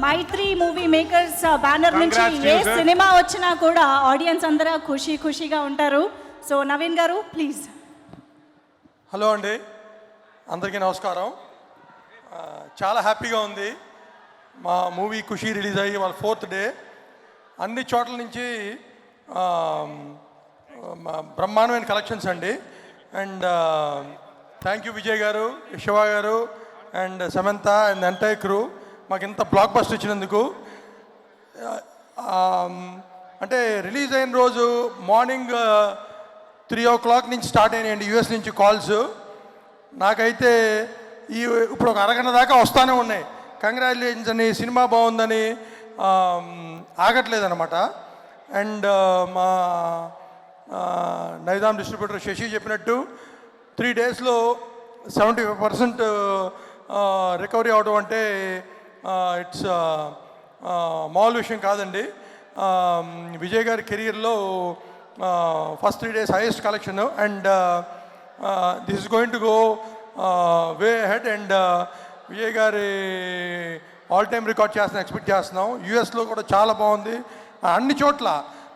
Mythri movie makers banner నుంచి ఏ సినిమా వచ్చినా కూడా ఆడియన్స్ అందరూ ఖుషీగా ఉంటారు. సో నవీన్ గారు ప్లీజ్. హలో అండి, అందరికీ నమస్కారం. చాలా హ్యాపీగా ఉంది. మా మూవీ ఖుషి రిలీజ్ అయ్యి వాళ్ళ 4th డే అన్ని చోట్ల నుంచి బ్రహ్మాండమైన కలెక్షన్స్ అండి. అండ్ థ్యాంక్ యూ విజయ్ గారు, శివ గారు and Samantha and entire crew మాకు ఇంత బ్లాక్ బస్టర్ ఇచ్చినందుకు. అంటే రిలీజ్ అయిన రోజు మార్నింగ్ 3 o'clock నుంచి స్టార్ట్ అయినాయండి యూఎస్ నుంచి కాల్స్. నాకైతే ఇప్పుడు ఒక అరగంట దాకా వస్తూనే ఉన్నాయి. కంగ్రాచులేషన్స్ అని, సినిమా బాగుందని ఆగట్లేదన్నమాట. అండ్ మా నైజాం డిస్ట్రిబ్యూటర్ శశి చెప్పినట్టు 3 daysలో 75% రికవరీ అవడం అంటే ఇట్స్ మామూలు విషయం కాదండి. విజయ్ గారి కెరియర్లో first 3 days highest collection. And this is going to go way ahead. And Vijay గారి ఆల్ టైమ్ రికార్డ్ ఎక్స్పెక్ట్ చేస్తున్నాం. యూఎస్లో కూడా చాలా బాగుంది అన్ని చోట్ల.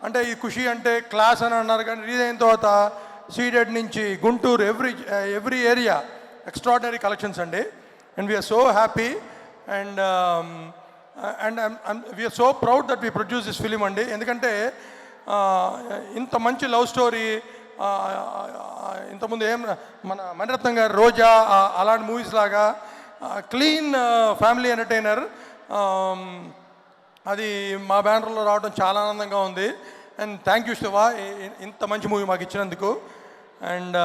అంటే ఈ ఖుషి అంటే క్లాస్ అని అన్నారు, కానీ రిలీజ్ అయిన తర్వాత సీడెడ్ నుంచి Guntur every area extraordinary collections అండి. And we are so happy and we are so proud that we produce this film అండి. ఎందుకంటే ఇంత మంచి లవ్ స్టోరీ ఇంతకుముందు మన మణిరత్నం గారు రోజా అలాంటి మూవీస్ లాగా క్లీన్ ఫ్యామిలీ ఎంటర్టైనర్ అది మా బ్యానర్లో రావడం చాలా ఆనందంగా ఉంది. అండ్ థ్యాంక్ యూ శివ, ఇంత మంచి మూవీ మాకు ఇచ్చినందుకు. And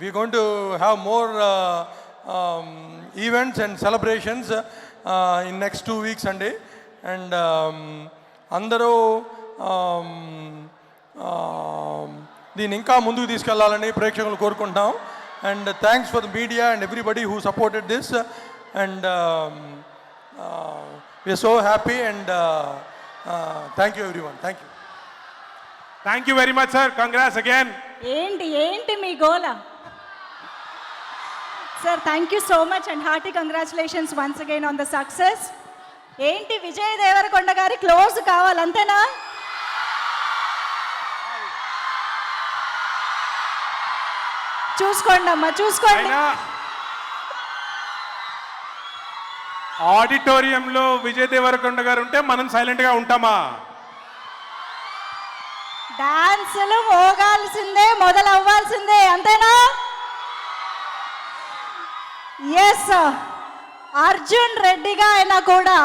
we're going to have more events and celebrations in next 2 weeks అండి. అండ్ అందరూ దీన్ని ఇంకా ముందుకు తీసుకెళ్లాలని ప్రేక్షకులు కోరుకుంటున్నాం. And thanks for the media and everybody who supported this. And we are so happy and thank you everyone. Thank you. Thank you very much sir, congrats again. ఏంటి మీ గోల? Sir thank you so much and hearty congratulations once again on the success. ఏంటి విజయ్ దేవరకొండ గారి close కావాలి అంతేనా? చూసుకోండి అమ్మా, చూసుకోండి. ఆడిటోరియంలో విజయ్ దేవరకొండ గారు ఉంటే మనం సైలెంట్ గా ఉంటామా? డాన్సులు మోగాల్సిందే, మొదలవ్వాల్సిందే అంతేనా? ఎస్, అర్జున్ రెడ్డిగా అయినా కూడా,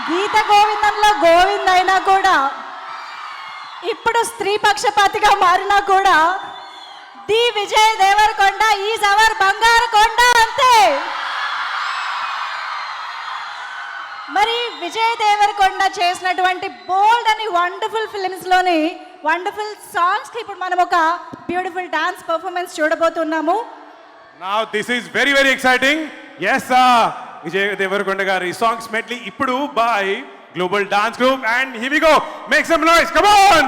గీత గోవిందంలో గోవింద్ అయినా కూడా, ఇప్పుడు స్త్రీ పక్షపాతిగా మారినా కూడా the Vijay Devarakonda is our బంగారు కొండ అంతే. మరి విజయ్ దేవరకొండ చేసినటువంటి బోల్డ్ అని వండర్ఫుల్ ఫిల్మ్స్లోని వండర్ఫుల్ సాంగ్స్కి ఇప్పుడు మనం ఒక బ్యూటిఫుల్ డాన్స్ పర్ఫార్మెన్స్ చూడబోతున్నాము. Now this is very very exciting. Yes, Vijay Devarakonda garu songs medley ippudu by Global Dance Group, and here we go. Make some noise. Come on.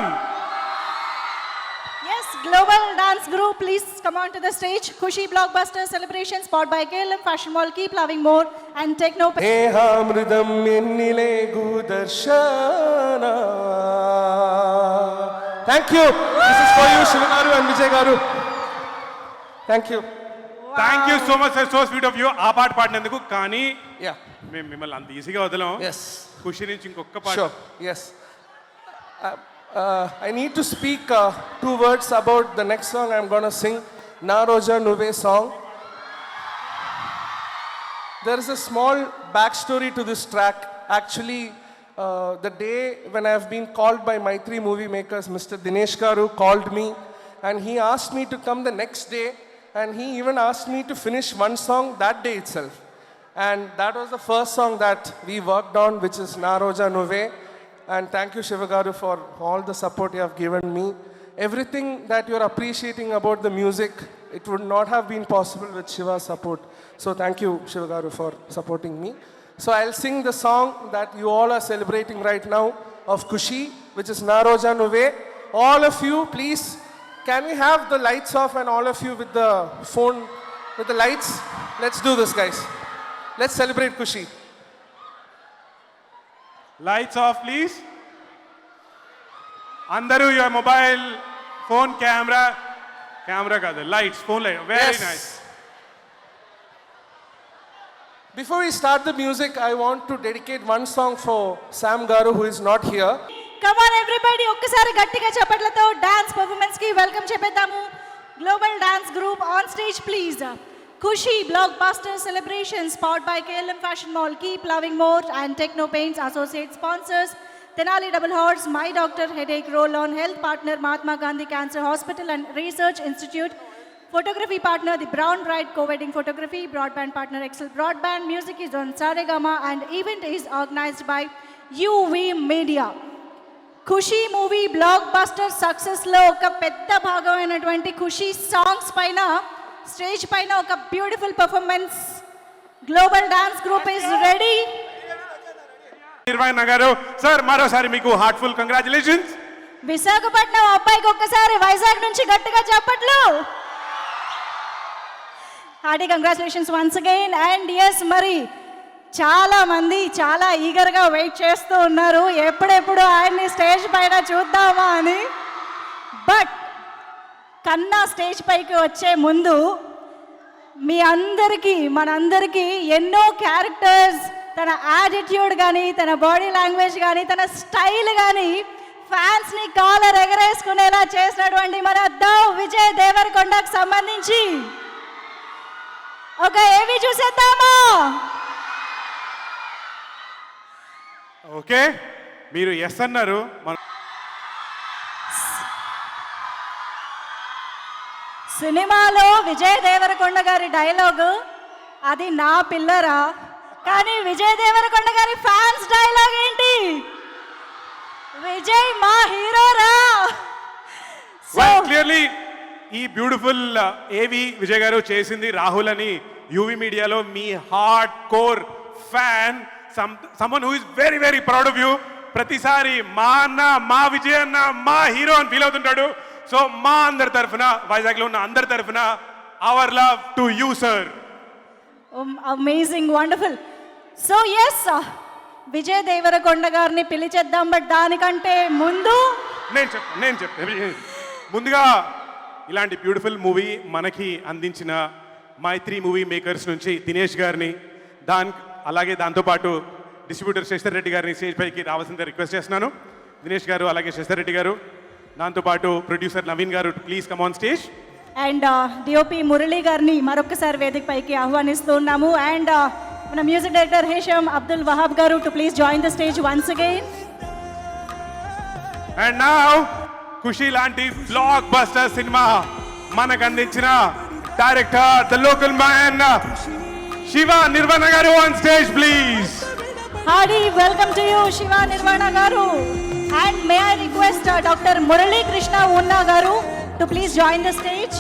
Yes, Global Dance Group, please come on to the stage. Khushi Blockbuster Celebrations powered by KLM Fashion Mall. Keep loving more and Techno. స్నేహామృతం ఎన్నిలే గుదర్శన. Thank you. This is for you Shiva గారు and Vijay గారు. Thank you. Thank you so much sir, so sweet of you ఆ పాట పాడినందుకు. కానీ మేము మిమ్మల్ని అంత ఈజీగా వదలం. ఖుషి నుంచి ఇంకొక పాట. Yes. I need to speak 2 words about the next song I'm going to sing, Na Roja Nuve song. There is a small backstory to this track. Actually, the day when I have been called by Maitri Movie Makers, Mr. Dinesh Garu called me and he asked me to come the next day, and he even asked me to finish one song that day itself. And that was the first song that we worked on, which is Na Roja Nuve. And thank you, Shiva Garu, for all the support you have given me. Everything that you're appreciating about the music, it would not have been possible with Shiva's support. So thank you, Shiva Garu, for supporting me. So I'll sing the song that you all are celebrating right now of Khushi, which is Na Roja Nuve. All of you, please, can we have the lights off and all of you with the phone, with the lights? Let's do this, guys. Let's celebrate Khushi. Lights off please. Andaru your mobile phone camera kaadu, lights, phone light. Very nice. Before we start the music, I want to dedicate one song for Sam Garu, who is not here. Come on everybody, ఒక్కసారి గట్టిగా చప్పట్లతో dance performance కి welcome చెప్పేద్దాము. Global dance group on stage please. Khushi Blockbuster Celebrations powered by KLM Fashion Mall. Keep loving more and Techno Paints associate sponsors. Tenali Double Horse, My Doctor Headache Roll-On, health partner Mahatma Gandhi Cancer Hospital and Research Institute. Photography partner The Brown Bride Co-Wedding Photography. Broadband partner Excel Broadband. Music is on Saregama and event is organized by UV Media. Kushi movie blockbuster సక్సెస్లో ఒక పెద్ద భాగమైనటువంటి Kushi songs పైన stage పైన ఒక beautiful performance. Global dance group is ready. Nirvana గారు sir, మరోసారి మీకు హార్ట్ఫుల్ కంగ్రాచులేషన్స్. విశాఖపట్నం అబ్బాయికి ఒక్కసారి వైజాగ్ నుంచి గట్టిగా చెప్పట్లు. Hearty congratulations once again. And yes, మరి చాలా మంది చాలా ఈగర్గా వెయిట్ చేస్తూ ఉన్నారు ఎప్పుడెప్పుడు ఆయన్ని స్టేజ్ పైన చూద్దామా అని. బట్ కన్నా స్టేజ్ పైకి వచ్చే ముందు మీ అందరికీ మనందరికీ ఎన్నో క్యారెక్టర్స్, తన యాటిట్యూడ్ కానీ, తన బాడీ లాంగ్వేజ్ కానీ, తన స్టైల్ కానీ ఫ్యాన్స్ని కాలర్ ఎగరేసుకునేలా చేసినటువంటి మన ద విజయ్ దేవరకొండకు సంబంధించి ఒక ఏవి చూసేద్దామా? ఓకే, మీరు ఎస్ అన్నారు. సినిమాలో విజయ్ దేవరకొండ గారి డైలాగు అది నా పిల్లరా, కానీ విజయ్ దేవరకొండ గారి ఫ్యాన్స్ డైలాగ్ ఏంటి? విజయ్ మా హీరోరా. క్లియర్లీ ఈ బ్యూటిఫుల్ ఏవి విజయ్ గారు చేసింది రాహుల్ అని యూవీ మీడియాలో మీ hardcore fan, someone who is very very proud of you. ప్రతిసారి మా అన్న, మా విజయ్ అన్న, మా హీరో అని ఫీల్ అవుతుంటాడు. సో మా అందరి తరఫున, వైజాగ్లో ఉన్న అందరి తరఫున our love to you sir. Amazing, wonderful. So yes, Vijay Devarakonda గారిని పిలిచేద్దాం. బట్ దానికంటే ముందు నేను చెప్తాను. ముందుగా ఇలాంటి బ్యూటిఫుల్ మూవీ మనకి అందించిన మైత్రి మూవీ మేకర్స్ నుంచి దినేష్ గారిని, అలాగే దాంతోపాటు డిస్ట్రిబ్యూటర్ శశిధర్ రెడ్డి గారిని స్టేజ్ పైకి రావాల్సిందిగా రిక్వెస్ట్ చేస్తున్నాను. దినేష్ గారు, అలాగే శశిధర్ రెడ్డి గారు, దాంతోపాటు ప్రొడ్యూసర్ నవీన్ గారు, please come on stage. And DOP Murali గారిని మరొకసారి వేదిక పైకి ఆహ్వానిస్తున్నాము. అండ్ మన మ్యూజిక్ డైరెక్టర్ హేషమ్ అబ్దుల్ వహాబ్ గారు to please join the stage once again. And now Kushi లాంటి బ్లాక్ బస్టర్ సినిమా మనకు అందించిన director, the local man Shiva Nirvana గారు on stage please. Hearty welcome to you Shiva Nirvana గారు. And may I request doctor Murali Krishna Unna గారు to please join the stage.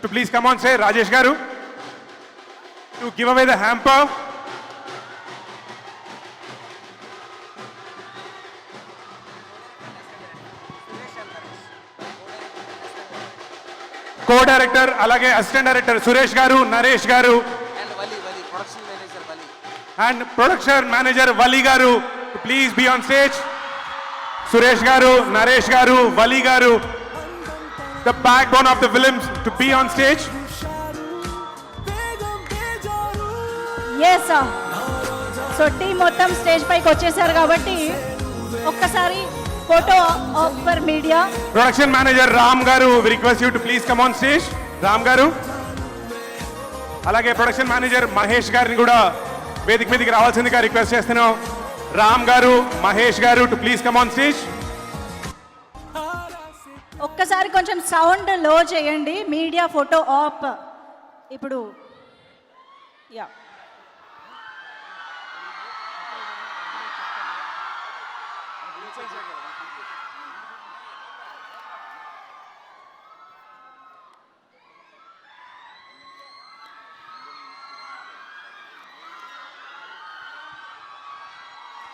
To please come on, say Rajesh Garu to give away the hamper. Co-director, alage assistant director Suresh Garu, Naresh Garu, and production manager Vali Garu to please be on stage. Suresh Garu, Naresh Garu, Vali Garu, the backbone of the films, to be on stage. Yes sir. So team మొత్తం stage పైకి వచ్చేసారు కాబట్టి ఒక్కసారి photo op for media. Production manager Ram గారు, we request you to please come on stage. Ram గారు, అలాగే production manager Mahesh గారిని కూడా వేదిక మీదకి రావాల్సిందిగా రిక్వెస్ట్ చేస్తున్నాం. రామ్ గారు, మహేష్ గారు to please come on stage. ఒక్కసారి కొంచెం సౌండ్ లో చేయండి. మీడియా ఫోటో ఆప్ ఇప్పుడు. యా,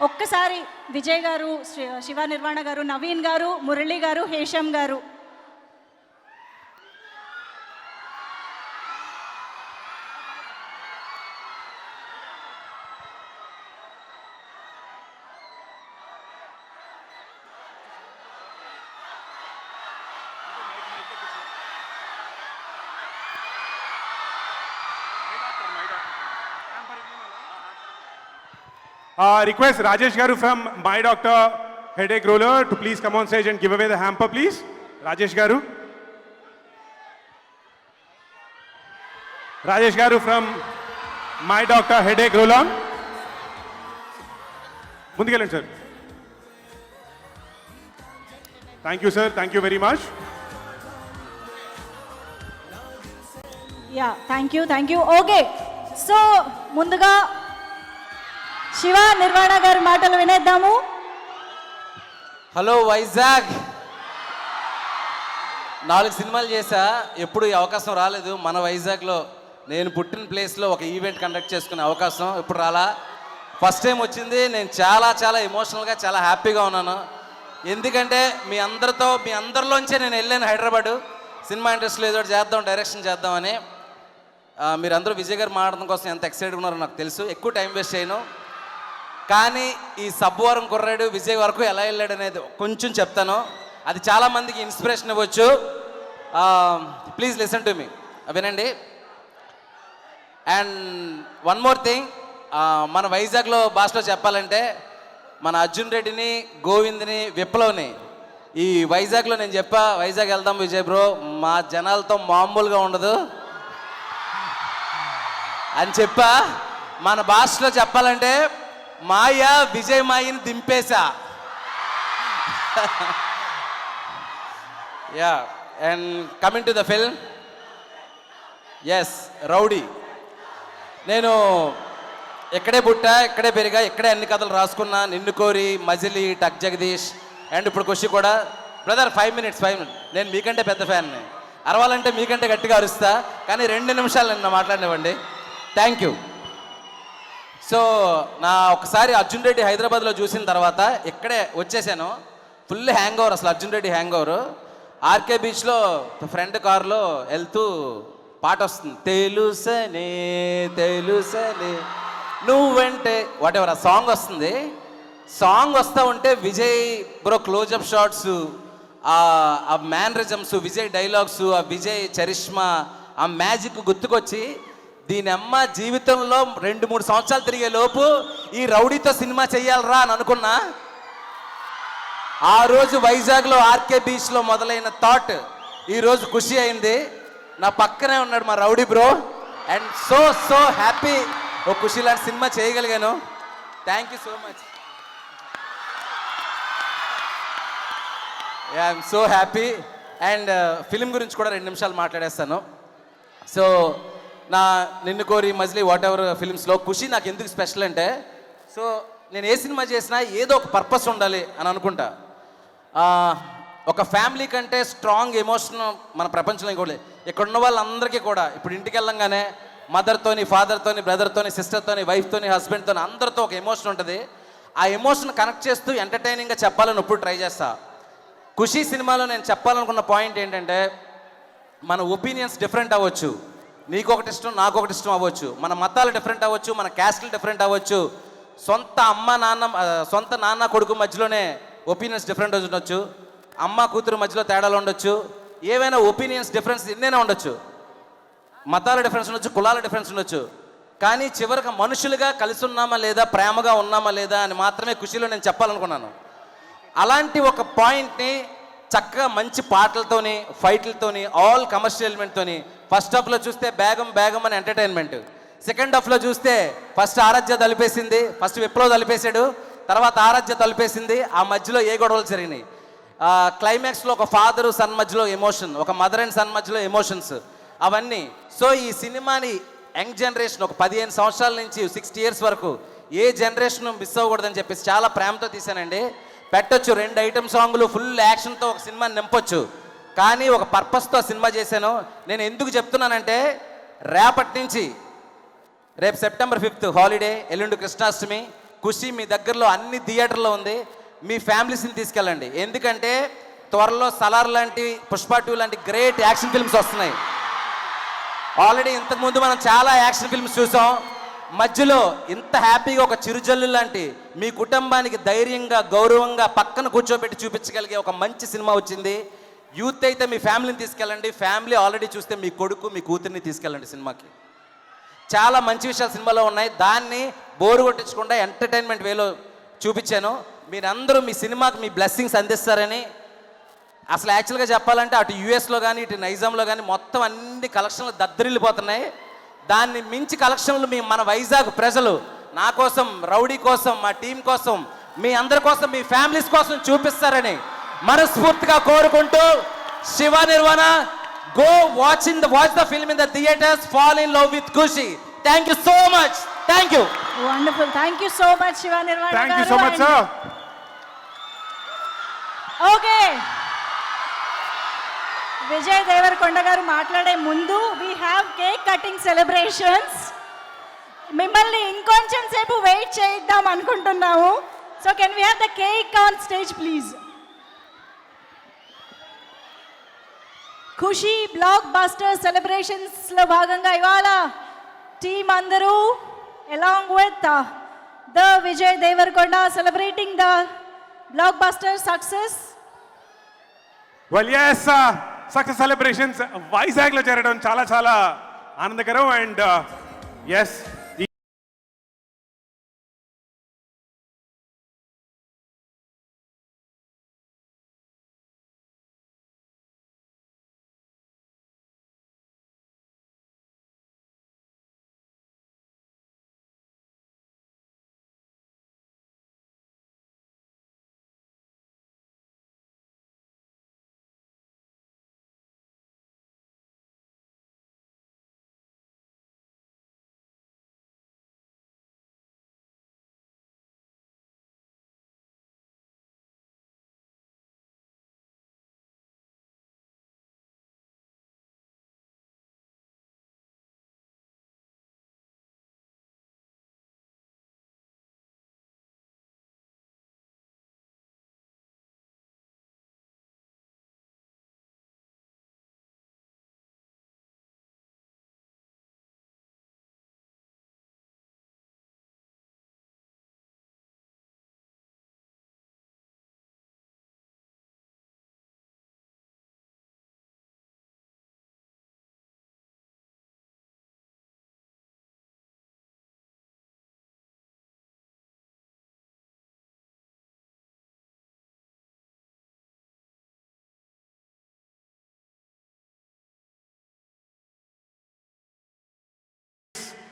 ఒక్కసారి విజయ్ గారు, శివ నిర్వాణ గారు, నవీన్ గారు, మురళి గారు, హేషమ్ గారు. Request Rajesh Garu from My Doctor Headache Roller to please come on stage and give away the hamper, please. Rajesh Garu. Rajesh Garu from My Doctor Headache Roller. Mundigalan sir. Thank you sir. Thank you very much. Yeah, thank you. Okay. So, ముందుగా శివ నిర్వాణ గారి మాటలు వినేద్దాము. Hello Vizag, 4 సినిమాలు చేశా, ఎప్పుడు ఈ అవకాశం రాలేదు. మన వైజాగ్లో నేను పుట్టిన ప్లేస్లో ఒక ఈవెంట్ కండక్ట్ చేసుకునే అవకాశం ఎప్పుడు రాలా. ఫస్ట్ టైం వచ్చింది. నేను చాలా చాలా ఎమోషనల్గా చాలా హ్యాపీగా ఉన్నాను. ఎందుకంటే మీ అందరిలోంచే నేను వెళ్ళాను హైదరాబాదు. సినిమా ఇండస్ట్రీలో ఏదో ఒకటి చేద్దాం, డైరెక్షన్ చేద్దామని. మీరందరూ విజయ్ గారు మాట్లాడడం కోసం ఎంత ఎక్సైట్గా ఉన్నారో నాకు తెలుసు. ఎక్కువ టైం వేస్ట్ చేయను. కానీ ఈ సబ్బవరం కుర్రాడు విజయ్ వరకు ఎలా వెళ్ళాడు అనేది కొంచెం చెప్తాను. అది చాలామందికి ఇన్స్పిరేషన్ ఇవ్వచ్చు. ప్లీజ్ లిసన్ టు మీ, వినండి. అండ్ వన్ మోర్ థింగ్, మన వైజాగ్లో భాషలో చెప్పాలంటే మన అర్జున్ రెడ్డిని, గోవింద్ని, విప్లవ్ని ఈ వైజాగ్లో నేను చెప్పా, వైజాగ్ వెళ్దాం విజయ్ బ్రో, మా జనాలతో మామూలుగా ఉండదు అని చెప్పా. మన భాషలో చెప్పాలంటే మాయ విజయ్ మాయని దింపేశా. Yeah, and coming to the film, yes rowdy. నేను ఇక్కడే పుట్టా, ఇక్కడే పెరిగా, ఇక్కడే అన్ని కథలు రాసుకున్నా. నిన్ను కోరి, మజిలీ, టక్ జగదీష్, అండ్ ఇప్పుడు ఖుషి కూడా. Brother 5 minutes. నేను మీకంటే పెద్ద ఫ్యాన్ని. అరవాలంటే మీకంటే గట్టిగా అరుస్తా, కానీ 2 నిమిషాలు నన్ను మాట్లాడినివ్వండి. Thank you. సో నా ఒకసారి అర్జున్ రెడ్డి హైదరాబాద్లో చూసిన తర్వాత ఇక్కడే వచ్చేసాను. ఫుల్ హ్యాంగ్ ఓవర్, అసలు Arjun Reddy hangover. RK బీచ్లో ఫ్రెండ్ కారులో వెళ్తూ పాట వస్తుంది, తెలుసనే తెలుసనే నువ్వంటే వాట్ ఎవర్, ఆ సాంగ్ వస్తుంది. సాంగ్ వస్తూ ఉంటే విజయ్ బ్రో క్లోజప్ షాట్స్, ఆ మ్యానరిజమ్స్, విజయ్ డైలాగ్స్, ఆ విజయ్ చరిష్మా, ఆ మ్యాజిక్ గుర్తుకొచ్చి దీని అమ్మ జీవితంలో 2-3 సంవత్సరాలు తిరిగే లోపు ఈ రౌడీతో సినిమా చెయ్యాలరా అని అనుకున్నా. ఆ రోజు వైజాగ్లో ఆర్కే బీచ్లో మొదలైన థాట్ ఈరోజు ఖుషి అయింది. నా పక్కనే ఉన్నాడు మా rowdy bro, and so happy oh Kushi లాంటి సినిమా చేయగలిగాను. Thank you so much. I'm so happy. And film గురించి కూడా 2 నిమిషాలు మాట్లాడేస్తాను. సో నా నిన్ను కోరి, మజిలీ, వాట్ ఎవర్ ఫిలిమ్స్లో ఖుషి నాకు ఎందుకు స్పెషల్ అంటే, సో నేను ఏ సినిమా చేసినా ఏదో ఒక పర్పస్ ఉండాలి అని అనుకుంటా. ఒక ఫ్యామిలీ కంటే స్ట్రాంగ్ ఎమోషన్ మన ప్రపంచంలో ఇంకోటి. ఇక్కడ ఉన్న వాళ్ళందరికీ కూడా ఇప్పుడు ఇంటికి వెళ్ళంగానే మదర్తోని, ఫాదర్తోని, బ్రదర్తోని, సిస్టర్తోని, వైఫ్తోని, హస్బెండ్తోని అందరితో ఒక ఎమోషన్ ఉంటుంది. ఆ ఎమోషన్ కనెక్ట్ చేస్తూ ఎంటర్టైనింగ్గా చెప్పాలని ఎప్పుడు ట్రై చేస్తా. ఖుషి సినిమాలో నేను చెప్పాలనుకున్న పాయింట్ ఏంటంటే, మన ఒపీనియన్స్ డిఫరెంట్ అవ్వచ్చు. నీకొకటి ఇష్టం, నాకొకటి ఇష్టం అవ్వచ్చు. మన మతాలు డిఫరెంట్ అవ్వచ్చు, మన క్యాస్ట్లు డిఫరెంట్ అవ్వచ్చు. సొంత నాన్న కొడుకు మధ్యలోనే ఒపీనియన్స్ డిఫరెంట్ ఉండొచ్చు. అమ్మ కూతురు మధ్యలో తేడాలు ఉండొచ్చు. ఏవైనా ఒపీనియన్స్ డిఫరెన్స్ ఎన్నైనా ఉండొచ్చు. మతాల డిఫరెన్స్ ఉండొచ్చు, కులాల డిఫరెన్స్ ఉండొచ్చు. కానీ చివరికి మనుషులుగా కలిసి ఉన్నామా లేదా, ప్రేమగా ఉన్నామా లేదా అని మాత్రమే ఖుషిలో నేను చెప్పాలనుకున్నాను. అలాంటి ఒక పాయింట్ని చక్కగా మంచి పాటలతోని, ఫైట్లతోని, ఆల్ కమర్షియల్ ఎలిమెంట్తోని, ఫస్ట్ హాఫ్లో చూస్తే బేగం అని ఎంటర్టైన్మెంట్, సెకండ్ హాఫ్లో చూస్తే ఫస్ట్ ఆరాధ్య తలిపేసింది, ఫస్ట్ విప్లవ్ తలిపేశాడు, తర్వాత ఆరాధ్య తలిపేసింది. ఆ మధ్యలో ఏ గొడవలు జరిగినాయి. క్లైమాక్స్లో ఒక ఫాదరు సన్ మధ్యలో ఎమోషన్, ఒక మదర్ అండ్ సన్ మధ్యలో ఎమోషన్స్, అవన్నీ. సో ఈ సినిమాని యంగ్ జనరేషన్ ఒక 15 సంవత్సరాల నుంచి 60 years వరకు ఏ జనరేషన్ మిస్ అవ్వకూడదని చెప్పేసి చాలా ప్రేమతో తీశానండి. పెట్టొచ్చు 2 ఐటమ్ సాంగ్లు, ఫుల్ యాక్షన్తో ఒక సినిమాని నింపొచ్చు. కానీ ఒక పర్పస్తో సినిమా చేశాను. నేను ఎందుకు చెప్తున్నానంటే, రేపటి నుంచి రేపు September 5th హాలిడే, ఎల్లుండి కృష్ణాష్టమి. ఖుషి మీ దగ్గరలో అన్ని థియేటర్లో ఉంది. మీ ఫ్యామిలీస్ని తీసుకెళ్ళండి. ఎందుకంటే త్వరలో సలార్ లాంటి, పుష్ప 2 లాంటి గ్రేట్ యాక్షన్ ఫిల్మ్స్ వస్తున్నాయి. ఆల్రెడీ ఇంతకుముందు మనం చాలా యాక్షన్ ఫిల్మ్స్ చూసాం. మధ్యలో ఇంత హ్యాపీగా ఒక చిరుజల్లు లాంటి మీ కుటుంబానికి ధైర్యంగా, గౌరవంగా పక్కన కూర్చోబెట్టి చూపించగలిగే ఒక మంచి సినిమా వచ్చింది. యూత్ అయితే మీ ఫ్యామిలీని తీసుకెళ్ళండి. ఫ్యామిలీ ఆల్రెడీ చూస్తే మీ కొడుకు, మీ కూతుర్ని తీసుకెళ్ళండి సినిమాకి. చాలా మంచి విషయాలు సినిమాలో ఉన్నాయి. దాన్ని బోరు కొట్టించకుండా ఎంటర్టైన్మెంట్ వేలో చూపించాను. మీరందరూ మీ సినిమాకి మీ బ్లెస్సింగ్స్ అందిస్తారని. అసలు యాక్చువల్గా చెప్పాలంటే అటు యూఎస్లో కానీ, ఇటు నైజాంలో కానీ మొత్తం అన్ని కలెక్షన్లు దద్దరిల్లిపోతున్నాయి. దాన్ని మించి కలెక్షన్లు మన వైజాగ్ ప్రజలు నా కోసం, రౌడీ కోసం, మా టీం కోసం, మీ అందరి కోసం, మీ ఫ్యామిలీస్ కోసం చూపిస్తారని మనస్ఫూర్తిగా కోరుకుంటూ, Shiva Nirvana, go watch the film in the theaters, fall in love with Khushi. Thank you so much. Thank you. Wonderful. Thank you so much, Shiva Nirvana. Thank you so much, sir. Okay. Vijay Deverakonda గారు మాట్లాడే ముందు we have cake cutting celebrations. మిమ్మల్ని ఇంకొంచెం సేపు wait celebrate చేద్దాం అనుకుంటున్నాము. So can we have the cake on stage please. Kushi blockbuster సెలబ్రేషన్స్లో భాగంగా ఇవాళ టీమ్ అందరూ along with the Vijay Deverakonda celebrating the blockbuster success. Well yes success celebrations వైజాగ్లో జరగడం చాలా చాలా ఆనందకరం. అండ్ ఎస్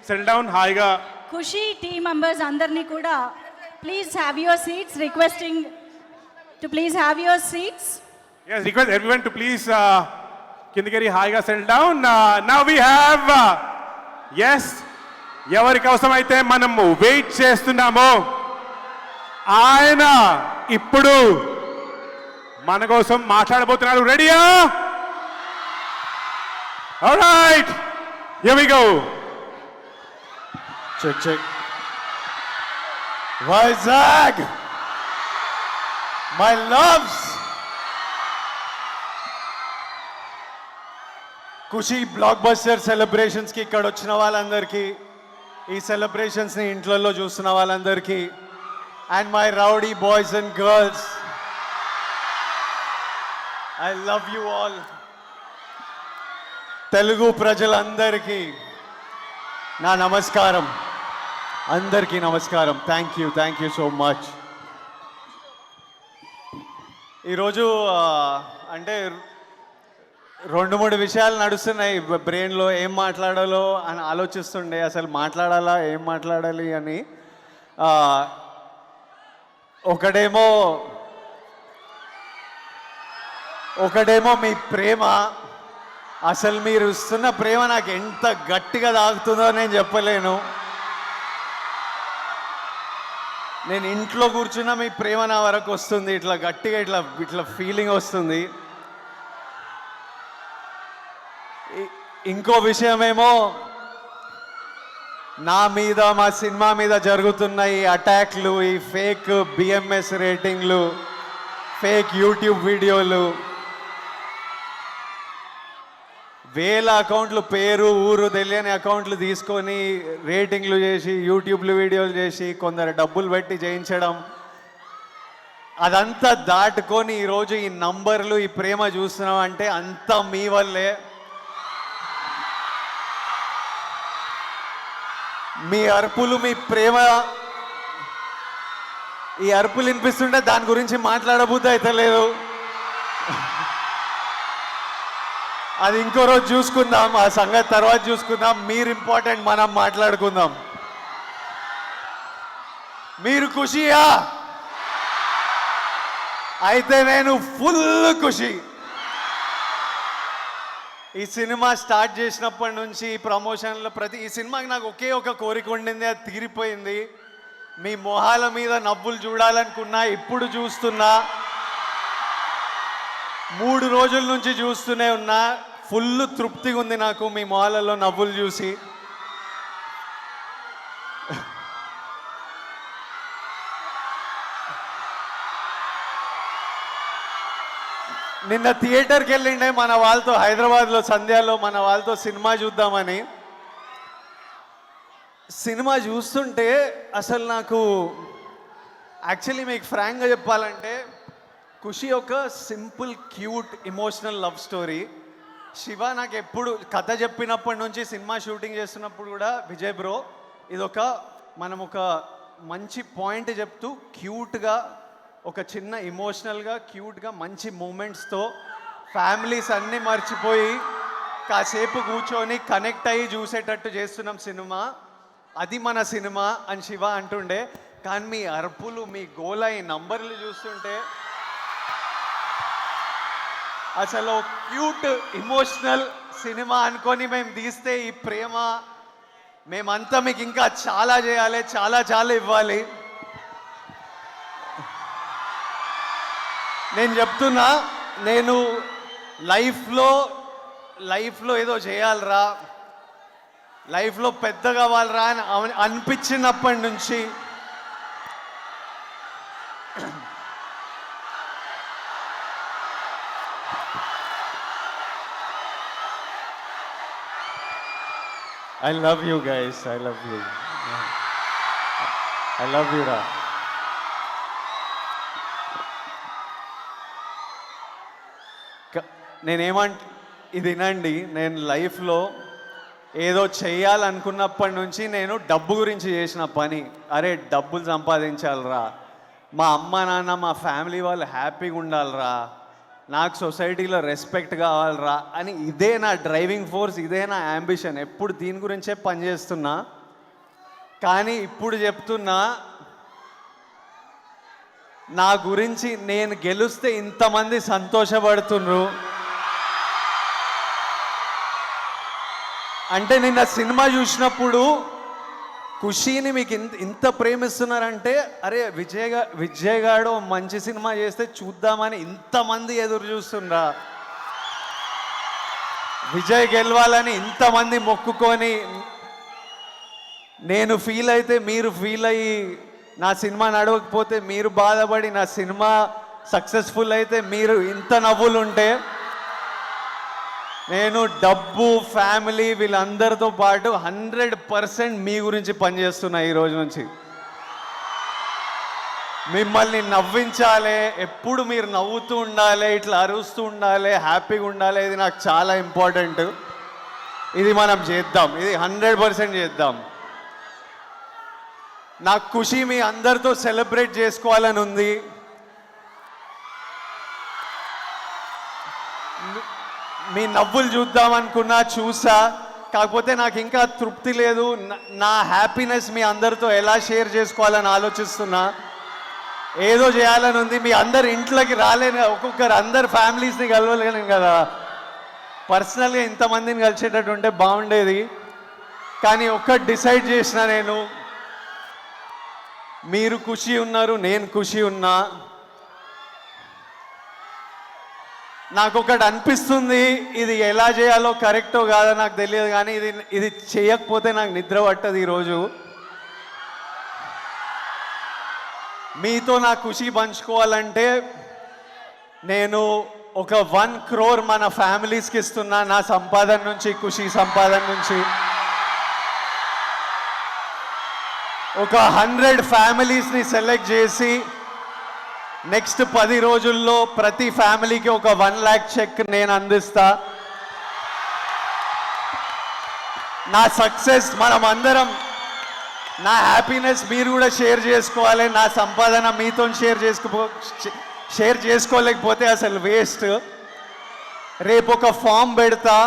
సెటిల్ డౌన్ హాయిగా. ఖుషి టీమ్ మెంబర్స్ అందరినీ కూడా please have your seats, requesting to please have your seats. Yes, request everyone to please కిందకి హాయిగా settle down. Now we have yes ఎవరి కోసం అయితే మనము వెయిట్ చేస్తున్నామో ఆయన ఇప్పుడు మన కోసం మాట్లాడబోతున్నాడు. రెడీయా? Alright, here we go. Check, check. Vizag, my loves. Kushi blockbuster సెలబ్రేషన్స్కి ఇక్కడ వచ్చిన వాళ్ళందరికీ, ఈ సెలబ్రేషన్స్ని ఇంట్లలో చూస్తున్న వాళ్ళందరికీ, and my rowdy boys and girls, I love you all. Telugu ప్రజలందరికీ నా నమస్కారం, అందరికీ నమస్కారం. Thank you so much. ఈరోజు అంటే 2-3 విషయాలు నడుస్తున్నాయి బ్రెయిన్లో, ఏం మాట్లాడాలో అని ఆలోచిస్తుండే, అసలు మాట్లాడాలా ఏం మాట్లాడాలి అని. ఒకటేమో మీ ప్రేమ, అసలు మీరు ఇస్తున్న ప్రేమ నాకు ఎంత గట్టిగా తాగుతుందో నేను చెప్పలేను. నేను ఇంట్లో కూర్చున్నా మీ ప్రేమ నా వరకు వస్తుంది, ఇట్లా గట్టిగా ఇట్లా ఫీలింగ్ వస్తుంది. ఇంకో విషయమేమో నా మీద, మా సినిమా మీద జరుగుతున్న ఈ అటాక్లు, ఈ ఫేక్ బిఎంఎస్ రేటింగ్లు, ఫేక్ యూట్యూబ్ వీడియోలు, వేల అకౌంట్లు, పేరు ఊరు తెలియని అకౌంట్లు తీసుకొని రేటింగ్లు చేసి యూట్యూబ్లు వీడియోలు చేసి కొందరు డబ్బులు పెట్టి చేయించడం, అదంతా దాటుకొని ఈరోజు ఈ నంబర్లు, ఈ ప్రేమ చూస్తున్నాం అంటే అంతా మీ వల్లే. మీ అరుపులు, మీ ప్రేమ, ఈ అరుపులు వినిపిస్తుంటే దాని గురించి మాట్లాడబుద్ధి అయితే లేదు. అది ఇంకో రోజు చూసుకుందాం, ఆ సంగతి తర్వాత చూసుకుందాం. మీరు ఇంపార్టెంట్, మనం మాట్లాడుకుందాం. మీరు ఖుషియా? అయితే నేను ఫుల్ ఖుషి. ఈ సినిమా స్టార్ట్ చేసినప్పటి నుంచి ప్రమోషన్లో ఈ సినిమాకి నాకు ఒకే ఒక కోరిక ఉండింది, అది తీరిపోయింది. మీ మొహాల మీద నవ్వులు చూడాలనుకున్నా, ఇప్పుడు చూస్తున్నా, 3 రోజుల నుంచి చూస్తూనే ఉన్నా. ఫుల్ తృప్తిగా ఉంది నాకు మీ మొహాలలో నవ్వులు చూసి. నిన్న థియేటర్కి వెళ్ళిండే మన వాళ్ళతో హైదరాబాద్లో సంధ్యాలో మన వాళ్ళతో సినిమా చూద్దామని. సినిమా చూస్తుంటే అసలు నాకు యాక్చువల్లీ మీకు ఫ్రాంక్గా చెప్పాలంటే ఖుషి ఒక simple cute emotional love story. Shiva నాకు ఎప్పుడు కథ చెప్పినప్పటి నుంచి సినిమా షూటింగ్ చేస్తున్నప్పుడు కూడా విజయ్ బ్రో ఇదొక మనం ఒక మంచి పాయింట్ చెప్తూ క్యూట్గా ఒక చిన్న ఎమోషనల్గా క్యూట్గా మంచి మూమెంట్స్తో ఫ్యామిలీస్ అన్నీ మర్చిపోయి కాసేపు కూర్చొని కనెక్ట్ అయ్యి చూసేటట్టు చేస్తున్నాం సినిమా. అది మన సినిమా అని శివ అంటుండే. కానీ మీ అరుపులు మీ గోల ఈ నంబర్లు చూస్తుంటే అసలు క్యూట్ ఎమోషనల్ సినిమా అనుకొని మేము తీస్తే ఈ ప్రేమ మేమంతా మీకు ఇంకా చాలా చేయాలి, చాలా చాలా ఇవ్వాలి. నేను చెప్తున్నా, నేను లైఫ్లో ఏదో చేయాలరా, లైఫ్లో పెద్ద కావాలరా అని అనిపించినప్పటి నుంచి I love you guys. I love you. I love you, Ra. ఇది వినండి, నేను లైఫ్లో ఏదో చేయాలనుకున్నప్పటి నుంచి నేను డబ్బు గురించి చేసిన పని. అరే డబ్బులు సంపాదించాలిరా, మా అమ్మ నాన్న మా ఫ్యామిలీ వాళ్ళు హ్యాపీగా ఉండాలిరా, నాకు సొసైటీలో రెస్పెక్ట్ కావాలరా అని ఇదే నా డ్రైవింగ్ ఫోర్స్, ఇదే నా యాంబిషన్. ఎప్పుడు దీని గురించే పనిచేస్తున్నా. కానీ ఇప్పుడు చెప్తున్నా, నా గురించి నేను గెలిస్తే ఇంతమంది సంతోషపడుతున్నారు అంటే నిన్న సినిమా చూసినప్పుడు ఖుషీని మీకు ఇంత ప్రేమిస్తున్నారంటే, అరే విజయ్ గాడు మంచి సినిమా చేస్తే చూద్దామని ఇంతమంది ఎదురు చూస్తుండ్రా, విజయ్ గెలవాలని ఇంతమంది మొక్కుకొని, నేను ఫీల్ అయితే మీరు ఫీల్ అయ్యి, నా సినిమా నడవకపోతే మీరు బాధపడి, నా సినిమా సక్సెస్ఫుల్ అయితే మీరు ఇంత నవ్వులు ఉంటే, నేను డబ్బు ఫ్యామిలీ వీళ్ళందరితో పాటు 100% మీ గురించి పనిచేస్తున్నా. ఈ రోజు నుంచి మిమ్మల్ని నవ్వించాలి, ఎప్పుడు మీరు నవ్వుతూ ఉండాలి, ఇట్లా అరుస్తూ ఉండాలి, హ్యాపీగా ఉండాలి. ఇది నాకు చాలా ఇంపార్టెంట్. ఇది మనం చేద్దాం, ఇది 100% చేద్దాం. నాకు ఖుషి మీ అందరితో సెలబ్రేట్ చేసుకోవాలని ఉంది. మీ నవ్వులు చూద్దామనుకున్నా, చూసా. కాకపోతే నాకు ఇంకా తృప్తి లేదు. నా హ్యాపీనెస్ మీ అందరితో ఎలా షేర్ చేసుకోవాలని ఆలోచిస్తున్నా. ఏదో చేయాలని ఉంది. మీ అందరు ఇంట్లోకి రాలేను, ఒక్కొక్కరు అందరు ఫ్యామిలీస్ని కలవలేను కదా. పర్సనల్గా ఇంతమందిని కలిసేటట్టు ఉంటే బాగుండేది. కానీ ఒక్కటి డిసైడ్ చేసిన, నేను మీరు ఖుషి ఉన్నారు, నేను ఖుషి ఉన్నా. నాకు ఒకటి అనిపిస్తుంది, ఇది ఎలా చేయాలో కరెక్టో కాదో నాకు తెలియదు, కానీ ఇది చేయకపోతే నాకు నిద్ర పట్టదు. ఈరోజు మీతో నా ఖుషి పంచుకోవాలంటే నేను ఒక 1 crore మన ఫ్యామిలీస్కి ఇస్తున్నా. నా సంపాదన నుంచి, ఖుషి సంపాదన నుంచి ఒక 100 ఫ్యామిలీస్ని సెలెక్ట్ చేసి నెక్స్ట్ 10 రోజుల్లో ప్రతి ఫ్యామిలీకి ఒక 1 lakh చెక్ నేను అందిస్తా. నా సక్సెస్ మనం అందరం, నా హ్యాపీనెస్ మీరు కూడా షేర్ చేసుకోవాలి. నా సంపాదన మీతో షేర్ చేసుకోలేకపోతే అసలు వేస్ట్. రేపు ఒక ఫామ్ పెడతా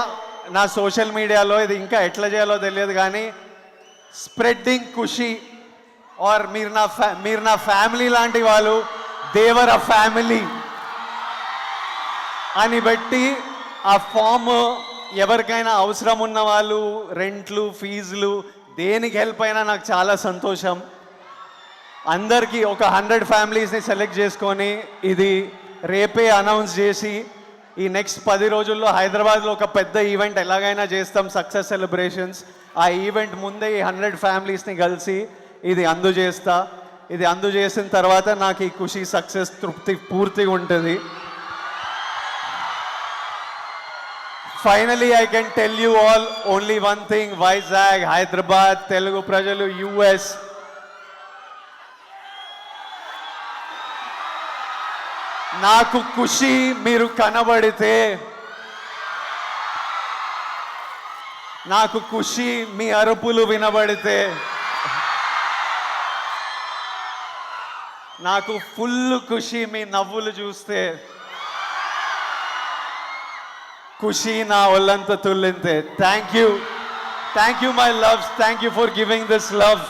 నా సోషల్ మీడియాలో, ఇది ఇంకా ఎట్లా చేయాలో తెలియదు కానీ, స్ప్రెడ్డింగ్ ఖుషి ఆర్ మీరు నా ఫ్యామిలీ లాంటి వాళ్ళు, దేవర ఫ్యామిలీ అని బట్టి ఆ ఫామ్ ఎవరికైనా అవసరం ఉన్న వాళ్ళు, రెంట్లు, ఫీజులు, దేనికి హెల్ప్ అయినా నాకు చాలా సంతోషం. అందరికీ ఒక 100 ఫ్యామిలీస్ని సెలెక్ట్ చేసుకొని ఇది రేపే అనౌన్స్ చేసి, ఈ నెక్స్ట్ 10 రోజుల్లో హైదరాబాద్లో ఒక పెద్ద ఈవెంట్ ఎలాగైనా చేస్తాం, సక్సెస్ సెలబ్రేషన్స్. ఆ ఈవెంట్ ముందే ఈ 100 ఫ్యామిలీస్ని కలిసి ఇది అందజేస్తా. ఇది అందజేసిన తర్వాత నాకు ఈ ఖుషి సక్సెస్ తృప్తి పూర్తిగా ఉంటుంది. Finally I can tell you all only one thing, Vizag, Hyderabad, Telugu ప్రజలు, యుఎస్, నాకు ఖుషి మీరు కనబడితే, నాకు ఖుషి మీ అరుపులు వినబడితే, నాకు ఫుల్ ఖుషి మీ నవ్వులు చూస్తే, ఖుషి నా ఒళ్ళంతా తుల్లింతే. Thank you my loves, thank you for giving this love,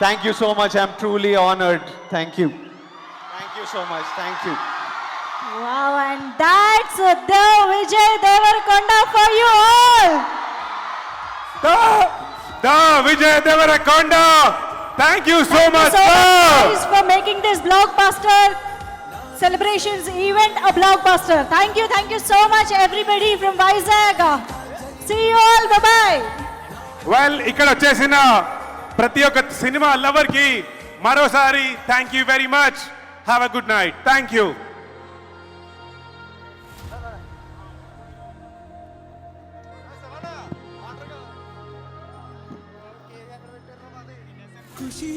thank you so much, I'm truly honoured. Thank you so much, thank you. Wow, and that's the Vijay Devarkonda for you all. The Vijay Devarakonda. Thank you so much, Thank you so sir. much guys for making this blockbuster celebrations event a blockbuster. Thank you so much everybody from Vizag. See you all, bye bye. Well, ఇక్కడ వచ్చేసిన ప్రతి ఒక్క cinema lover కి మరోసారి thank you very much. Have a good night. Thank you. Kushi